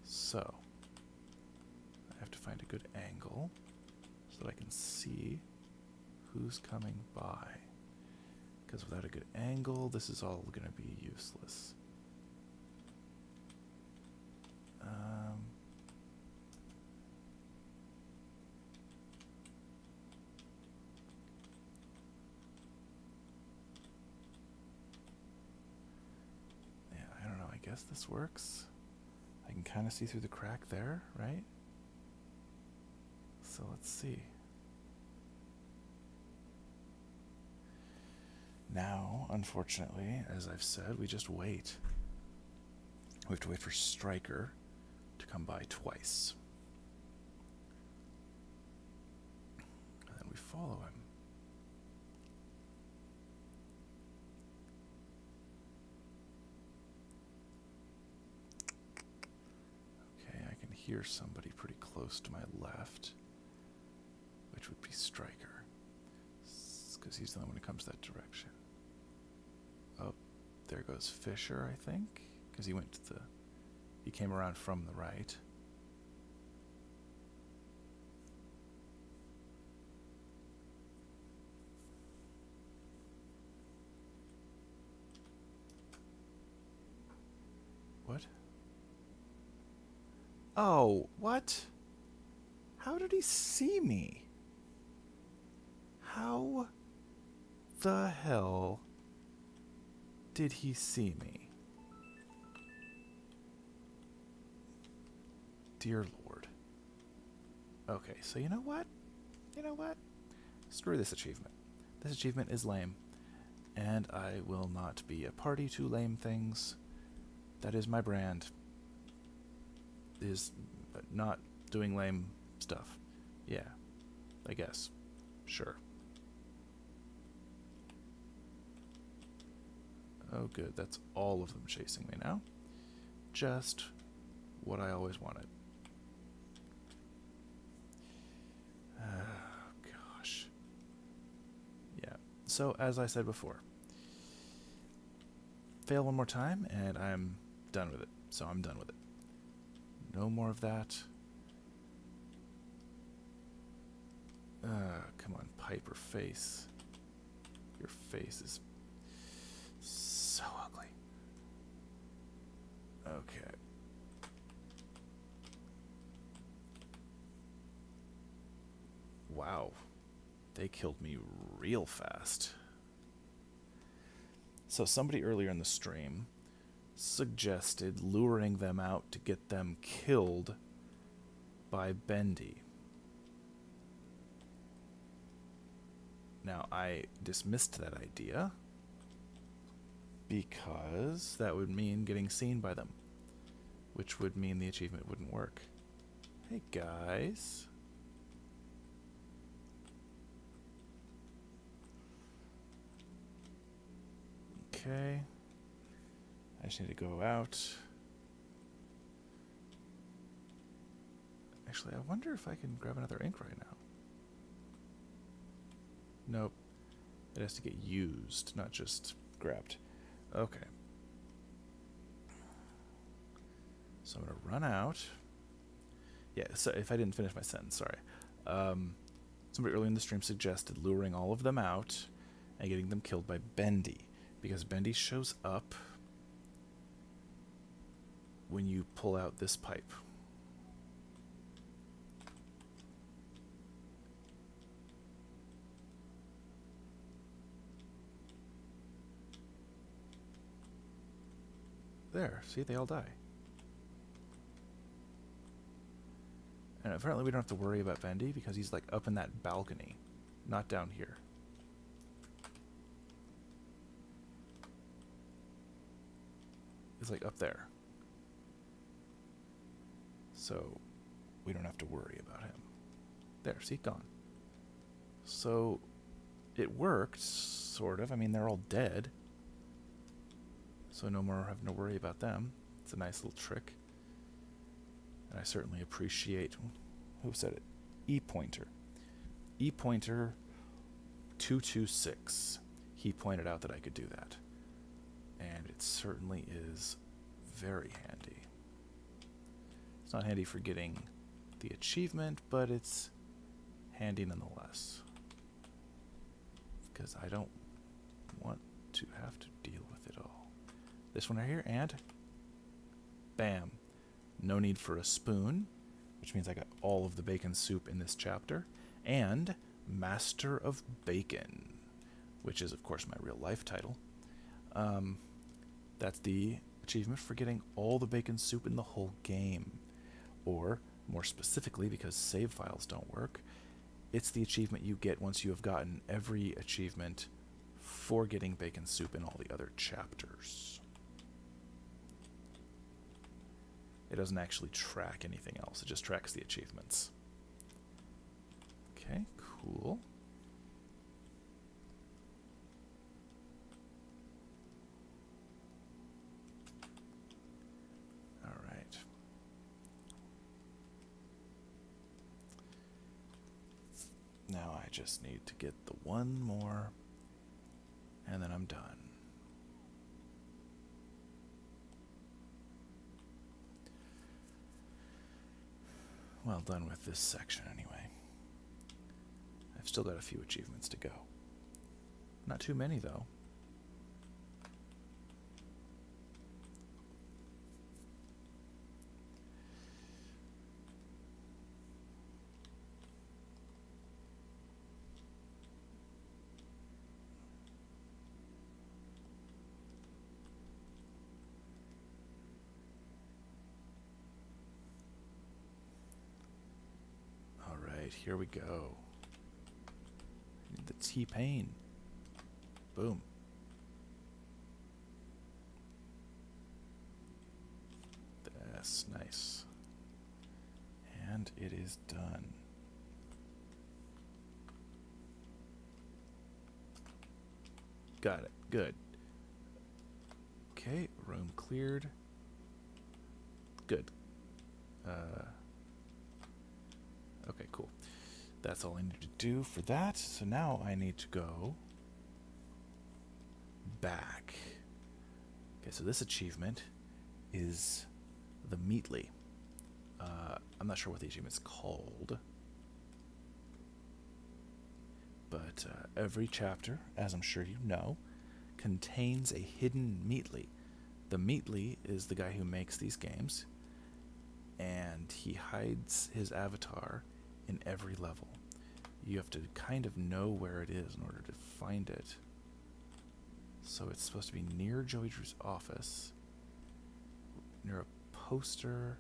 So, I have to find a good angle so that I can see who's coming by. Because without a good angle, this is all going to be useless. guess this works. I can kind of see through the crack there, right? So let's see. Now, unfortunately, as I've said, we just wait. We have to wait for Stryker to come by twice. And then we follow him. Okay, I can hear somebody pretty close to my left, which would be Stryker, because he's the one who comes that direction. Oh, there goes Fisher, I think, because he came around from the right. What? Oh, what? How did he see me? How the hell did he see me? Dear Lord. Okay, so you know what? You know what? Screw this achievement. This achievement is lame, and I will not be a party to lame things. That is my brand. Is not doing lame stuff. Yeah, I guess. Sure. Oh good, that's all of them chasing me now. Just what I always wanted. Gosh. Yeah, so as I said before, fail one more time and I'm done with it. So I'm done with it. No more of that. Come on, Piper face. Your face is so ugly. Okay. Wow. They killed me real fast. So somebody earlier in the stream suggested luring them out to get them killed by Bendy. Now, I dismissed that idea because that would mean getting seen by them, which would mean the achievement wouldn't work. Hey, guys. Okay. I just need to go out. Actually, I wonder if I can grab another ink right now. Nope. It has to get used, not just grabbed. Okay. So I'm going to run out. Yeah, so if I didn't finish my sentence, sorry. Somebody early in the stream suggested luring all of them out and getting them killed by Bendy, because Bendy shows up when you pull out this pipe. There, see, they all die. And apparently we don't have to worry about Bendy because he's like up in that balcony, not down here. He's like up there. So we don't have to worry about him. There, see, gone. So it worked, sort of. I mean, they're all dead. So no more having to worry about them. It's a nice little trick. And I certainly appreciate, who said it? E-Pointer. E-Pointer 226. He pointed out that I could do that. And it certainly is very handy. It's not handy for getting the achievement, but it's handy nonetheless. Because I don't want to have to deal with it all. This one right here, and bam. No need for a spoon, which means I got all of the bacon soup in this chapter, and Master of Bacon, which is, of course, my real life title. That's the achievement for getting all the bacon soup in the whole game. Or, more specifically, because save files don't work, it's the achievement you get once you have gotten every achievement for getting bacon soup in all the other chapters. It doesn't actually track anything else, it just tracks the achievements. Okay, cool. Alright. Now I just need to get the one more, and then I'm done. Well done with this section anyway. I've still got a few achievements to go. Not too many though. Here we go. The T-Pain. Boom. That's nice. And it is done. Got it. Good. Okay, room cleared. Good. Okay, cool. That's all I need to do for that. So now I need to go back. Okay, so this achievement is the Meatly. I'm not sure what the achievement's called. But every chapter, as I'm sure you know, contains a hidden Meatly. The Meatly is the guy who makes these games, and he hides his avatar in every level. You have to kind of know where it is in order to find it. So it's supposed to be near Joey Drew's office, near a poster.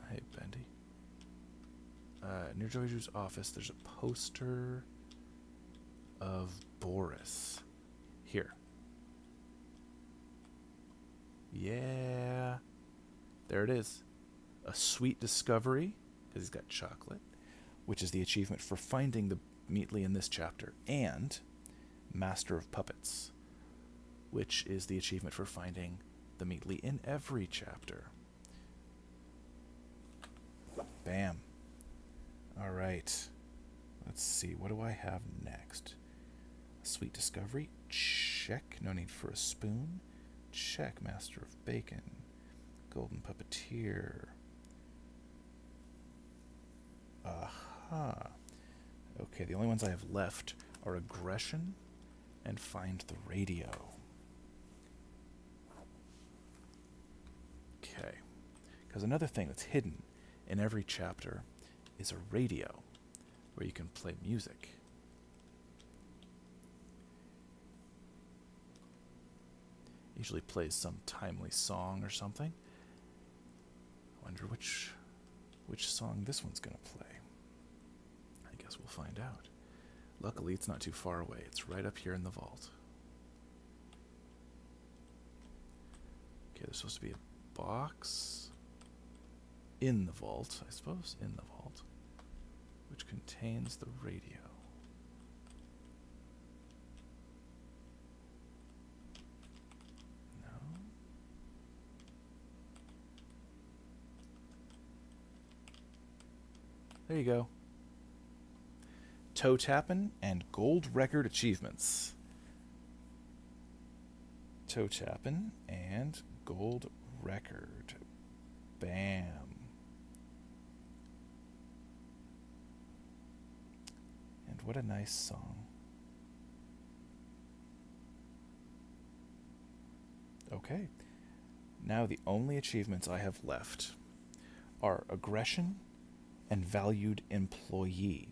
Hey, Bendy. Near Joey Drew's office, there's a poster of Boris. Here. Yeah. There it is. A sweet discovery, because he's got chocolate, which is the achievement for finding the Meatly in this chapter, and Master of Puppets, which is the achievement for finding the Meatly in every chapter. Bam. Alright. Let's see, what do I have next? A sweet discovery? Check. No need for a spoon? Check. Master of Bacon. Golden Puppeteer. Aha. Okay, the only ones I have left are Aggression and Find the Radio. Okay. Because another thing that's hidden in every chapter is a radio where you can play music. Usually plays some timely song or something. I wonder which song this one's going to play. I guess we'll find out. Luckily, it's not too far away. It's right up here in the vault. Okay, there's supposed to be a box in the vault, I suppose, in the vault, which contains the radio. No. There you go. Toe tapping and gold record achievements. Toe tapping and gold record. Bam. And what a nice song. Okay. Now the only achievements I have left are Aggression and Valued Employee.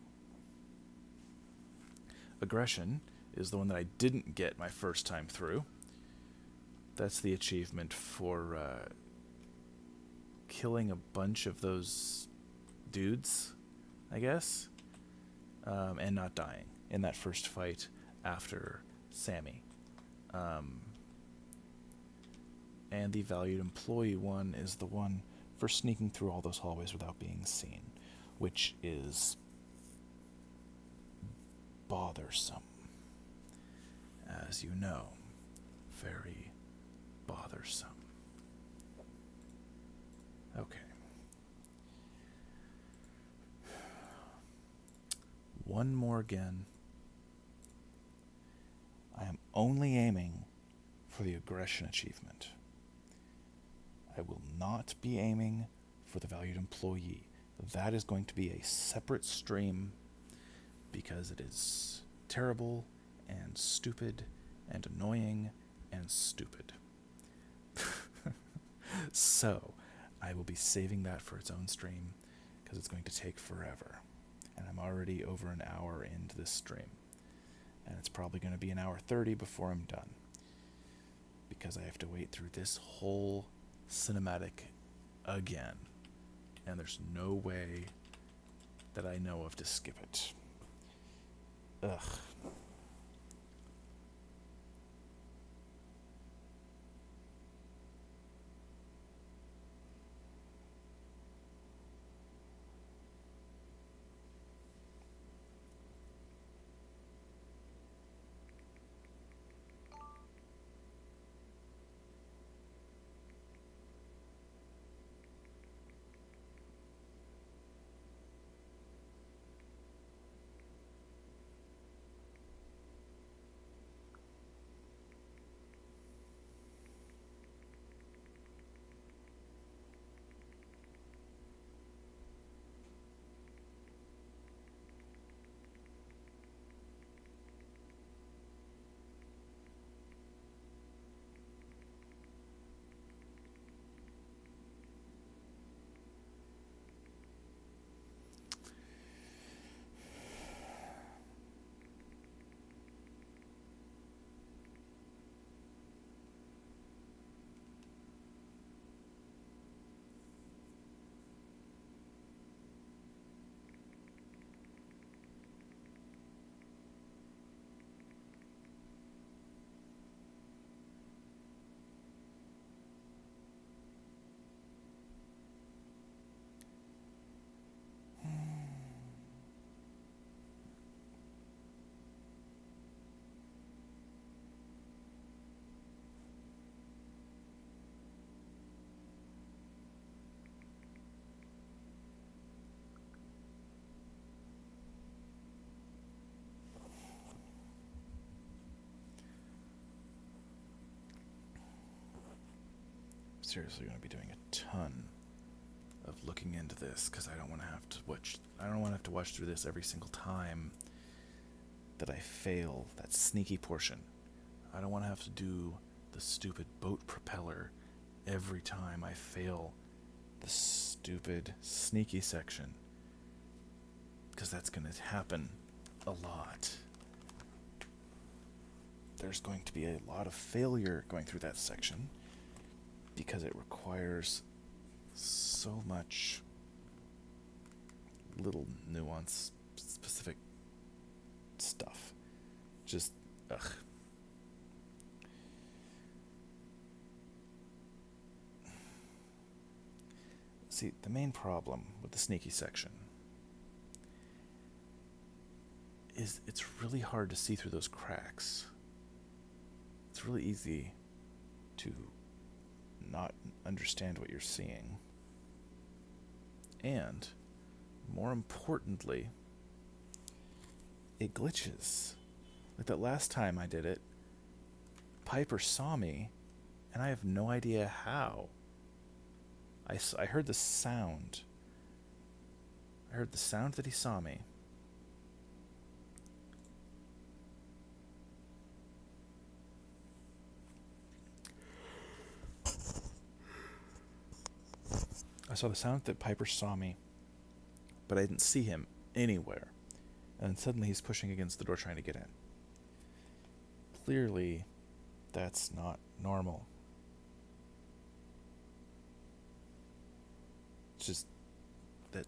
Aggression is the one that I didn't get my first time through, That's the achievement for killing a bunch of those dudes, I guess, and not dying in that first fight after Sammy. And the valued employee one is the one for sneaking through all those hallways without being seen, which is bothersome, as you know. Very bothersome. Okay. One more again. I am only aiming for the aggression achievement. I will not be aiming for the valued employee. That is going to be a separate stream because it is terrible and stupid and annoying and stupid. So, I will be saving that for its own stream because it's going to take forever. And I'm already over an hour into this stream. And it's probably going to be an hour 30 before I'm done. Because I have to wait through this whole cinematic again. And there's no way that I know of to skip it. Ugh. Seriously going to be doing a ton of looking into this because I don't want to have to watch through this every single time that I fail that sneaky portion. I don't want to have to do the stupid boat propeller every time I fail the stupid sneaky section, because that's going to happen a lot. There's going to be a lot of failure going through that section because it requires so much little nuance, specific stuff. Just, ugh. See, the main problem with the sneaky section is it's really hard to see through those cracks. It's really easy to not understand what you're seeing. And, more importantly, it glitches. Like that last time I did it, Piper saw me, and I have no idea how. I heard the sound. I heard the sound that he saw me. I saw the sound that Piper saw me, but I didn't see him anywhere. And suddenly he's pushing against the door trying to get in. Clearly, that's not normal. just that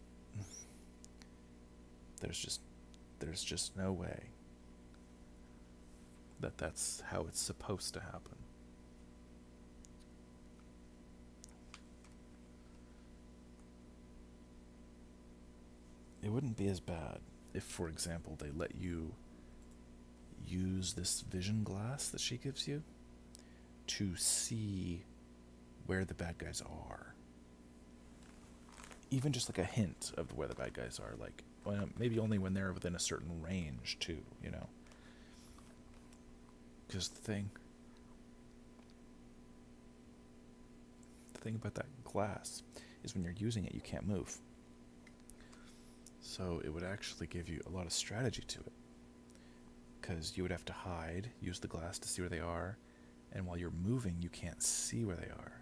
there's just no way that that's how it's supposed to happen. It wouldn't be as bad if, for example, they let you use this vision glass that she gives you to see where the bad guys are. Even just like a hint of where the bad guys are, like, well, maybe only when they're within a certain range too, you know. Because the thing about that glass is when you're using it, you can't move. So it would actually give you a lot of strategy to it. Because you would have to hide, use the glass to see where they are, and while you're moving, you can't see where they are.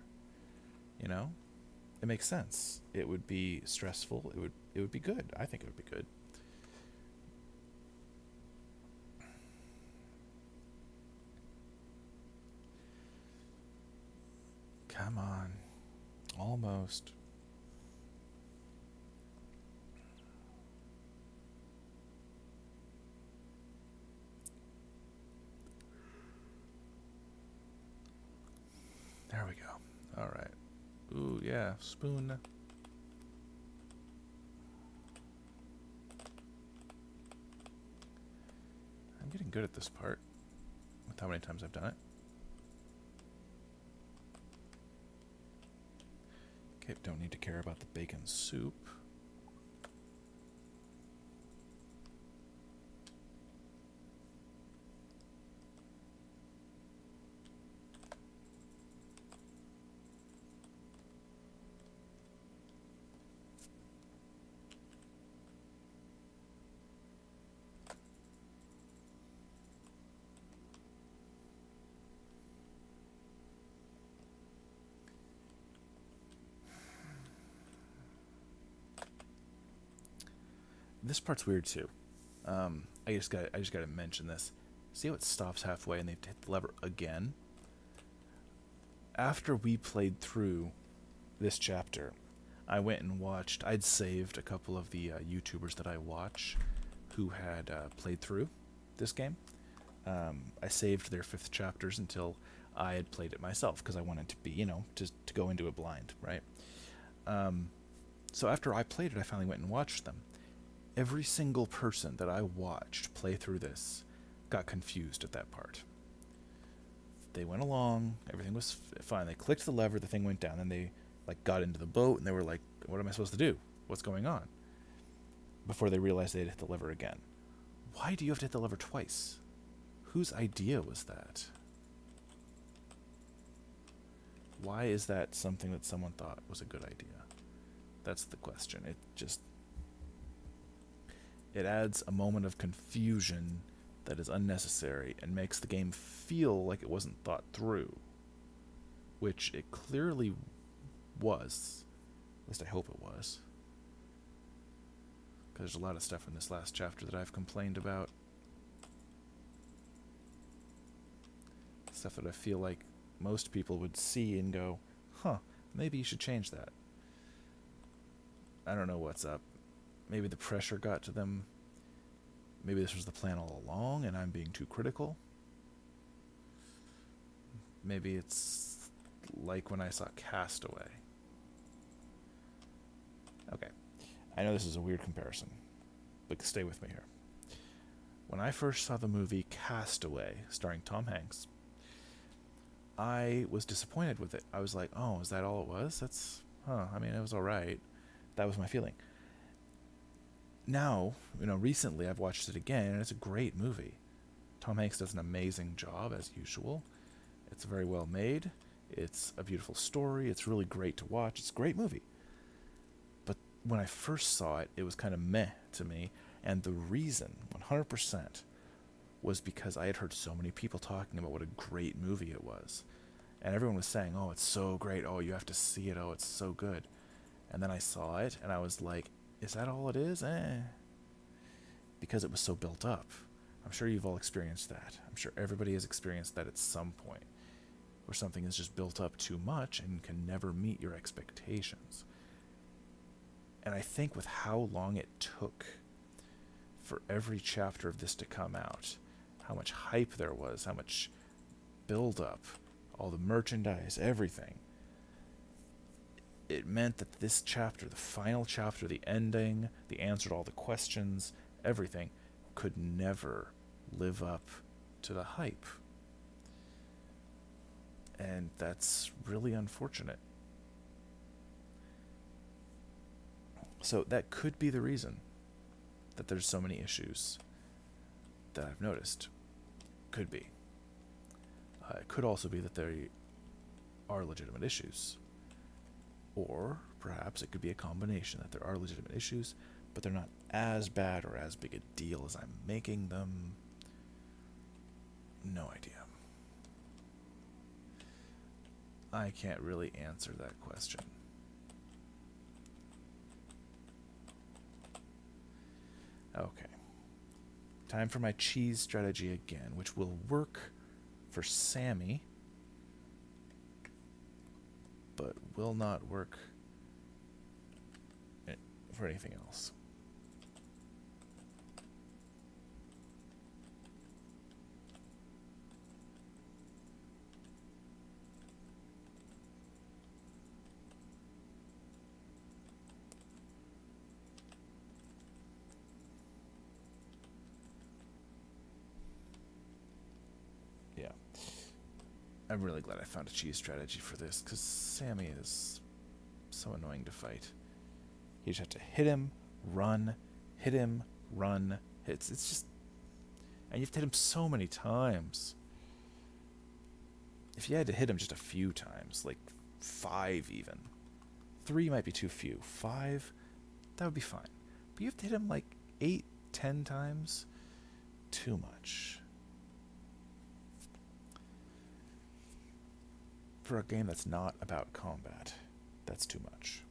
You know? It makes sense. It would be stressful. It would be good. I think it would be good. Come on. Almost. There we go. All right. Ooh, yeah, spoon. I'm getting good at this part with how many times I've done it. Okay, don't need to care about the bacon soup. This part's weird too. I just got to mention this. See how it stops halfway and they have to hit the lever again? After we played through this chapter, I went and watched. I'd saved a couple of the YouTubers that I watch who had played through this game. I saved their 5th chapters until I had played it myself because I wanted to be, you know, to go into it blind, right? So after I played it, I finally went and watched them. Every single person that I watched play through this got confused at that part. They went along, everything was fine. They clicked the lever, the thing went down, and they like got into the boat, and they were like, "What am I supposed to do? What's going on?" Before they realized they had hit the lever again. Why do you have to hit the lever twice? Whose idea was that? Why is that something that someone thought was a good idea? That's the question. It adds a moment of confusion that is unnecessary and makes the game feel like it wasn't thought through, which it clearly was. At least I hope it was. Because there's a lot of stuff in this last chapter that I've complained about. Stuff that I feel like most people would see and go, huh, maybe you should change that. I don't know what's up. Maybe the pressure got to them. Maybe this was the plan all along and I'm being too critical. Maybe it's like when I saw Castaway. Okay. I know this is a weird comparison, but stay with me here. When I first saw the movie Castaway, starring Tom Hanks, I was disappointed with it. I was like, oh, is that all it was? I mean, it was alright. That was my feeling. Now, recently I've watched it again, and it's a great movie. Tom Hanks does an amazing job, as usual. It's very well made. It's a beautiful story. It's really great to watch. It's a great movie. But when I first saw it, it was kind of meh to me, and the reason, 100%, was because I had heard so many people talking about what a great movie it was. And everyone was saying, oh, it's so great. Oh, you have to see it. Oh, it's so good. And then I saw it, and I was like, is that all it is? Because it was so built up. I'm sure you've all experienced that. I'm sure everybody has experienced that at some point, where something is just built up too much and can never meet your expectations. And I think with how long it took for every chapter of this to come out, how much hype there was, how much build up, all the merchandise, everything, it meant that this chapter, the final chapter, the ending, the answer to all the questions, everything, could never live up to the hype. And that's really unfortunate. So that could be the reason that there's so many issues that I've noticed. Could be. It could also be that there are legitimate issues. Or perhaps it could be a combination, that there are legitimate issues, but they're not as bad or as big a deal as I'm making them. No idea. I can't really answer that question. Okay. Time for my cheese strategy again, which will work for Sammy, but will not work for anything else. Yeah. I'm really glad I found a cheese strategy for this, because Sammy is so annoying to fight. You just have to hit him, run, hit him, run. It's just... And you have to hit him so many times. If you had to hit him just a few times, like 5 even. 3 might be too few. 5, that would be fine. But you have to hit him like 8, 10 times. Too much. For a game that's not about combat, that's too much.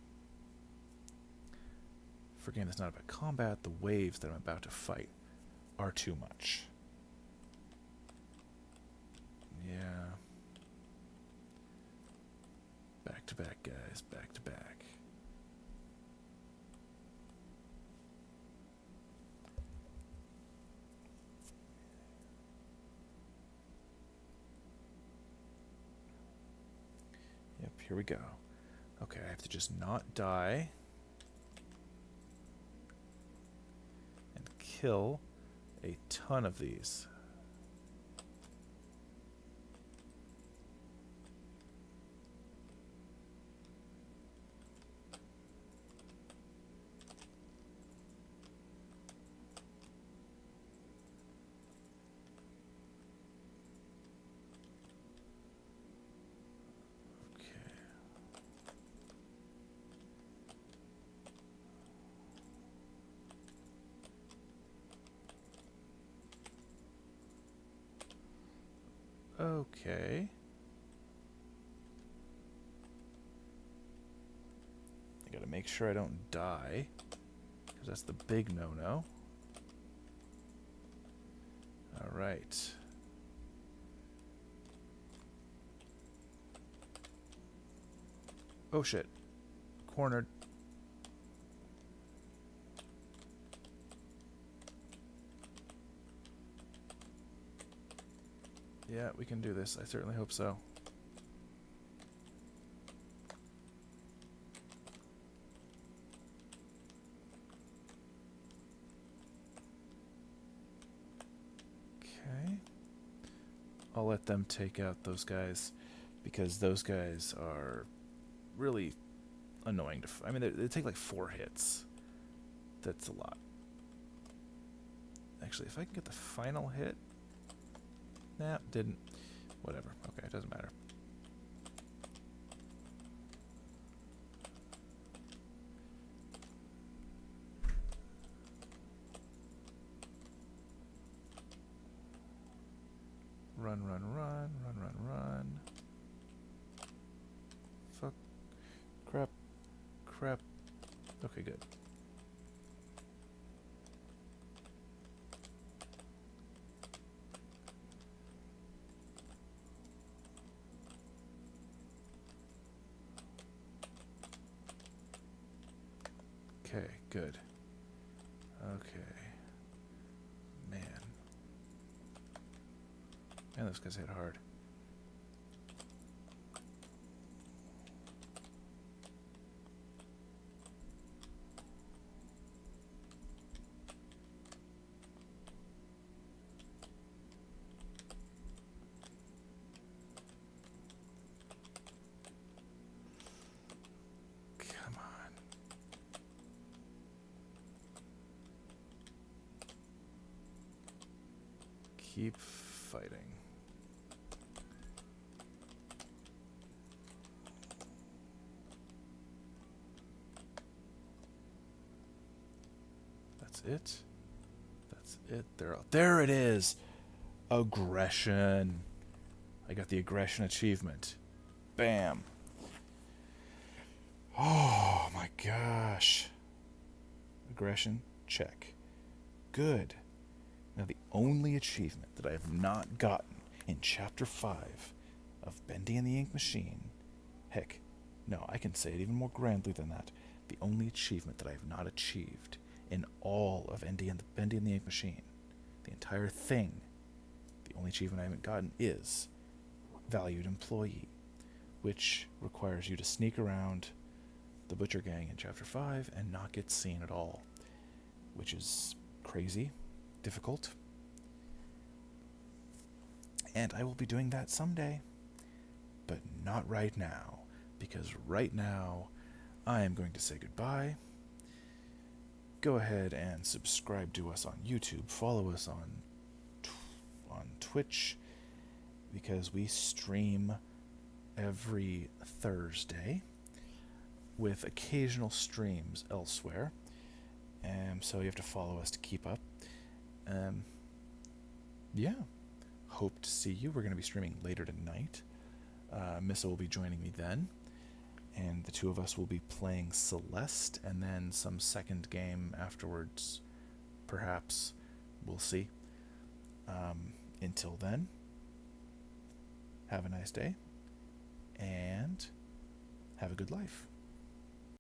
For a game that's not about combat, the waves that I'm about to fight are too much. Yeah. Back to back, guys. Back to back. Yep, here we go. Okay, I have to just not die. And kill a ton of these. Okay. I gotta make sure I don't die, because that's the big no-no. Alright. Oh shit. Cornered. Yeah, we can do this. I certainly hope so. Okay. I'll let them take out those guys, because those guys are really annoying to... I mean, they take like 4 hits. That's a lot. Actually, if I can get the final hit... Nah, didn't. Whatever. Okay, it doesn't matter. Run, run, run, run, run, run. Fuck. Crap. Crap. Okay, good. Okay, good. Okay. Man. Man, those guys hit hard. Come on. Keep fighting. That's it. That's it. There it is. Aggression. I got the aggression achievement. Bam. Oh my gosh. Aggression, check. Good. Now the only achievement that I have not gotten in Chapter 5 of Bendy and the Ink Machine, heck, no, I can say it even more grandly than that. The only achievement that I have not achieved in all of Bendy and the Ink Machine, the entire thing, the only achievement I haven't gotten is Valued Employee, which requires you to sneak around the Butcher Gang in Chapter 5 and not get seen at all, which is crazy, difficult. And I will be doing that someday, but not right now, because right now I am going to say goodbye. Go ahead and subscribe to us on YouTube, follow us on Twitch, because we stream every Thursday with occasional streams elsewhere. So you have to follow us to keep up. Yeah. Hope to see you. We're going to be streaming later tonight. Missa will be joining me then. And the two of us will be playing Celeste and then some second game afterwards. Perhaps. We'll see. Until then, have a nice day. And have a good life.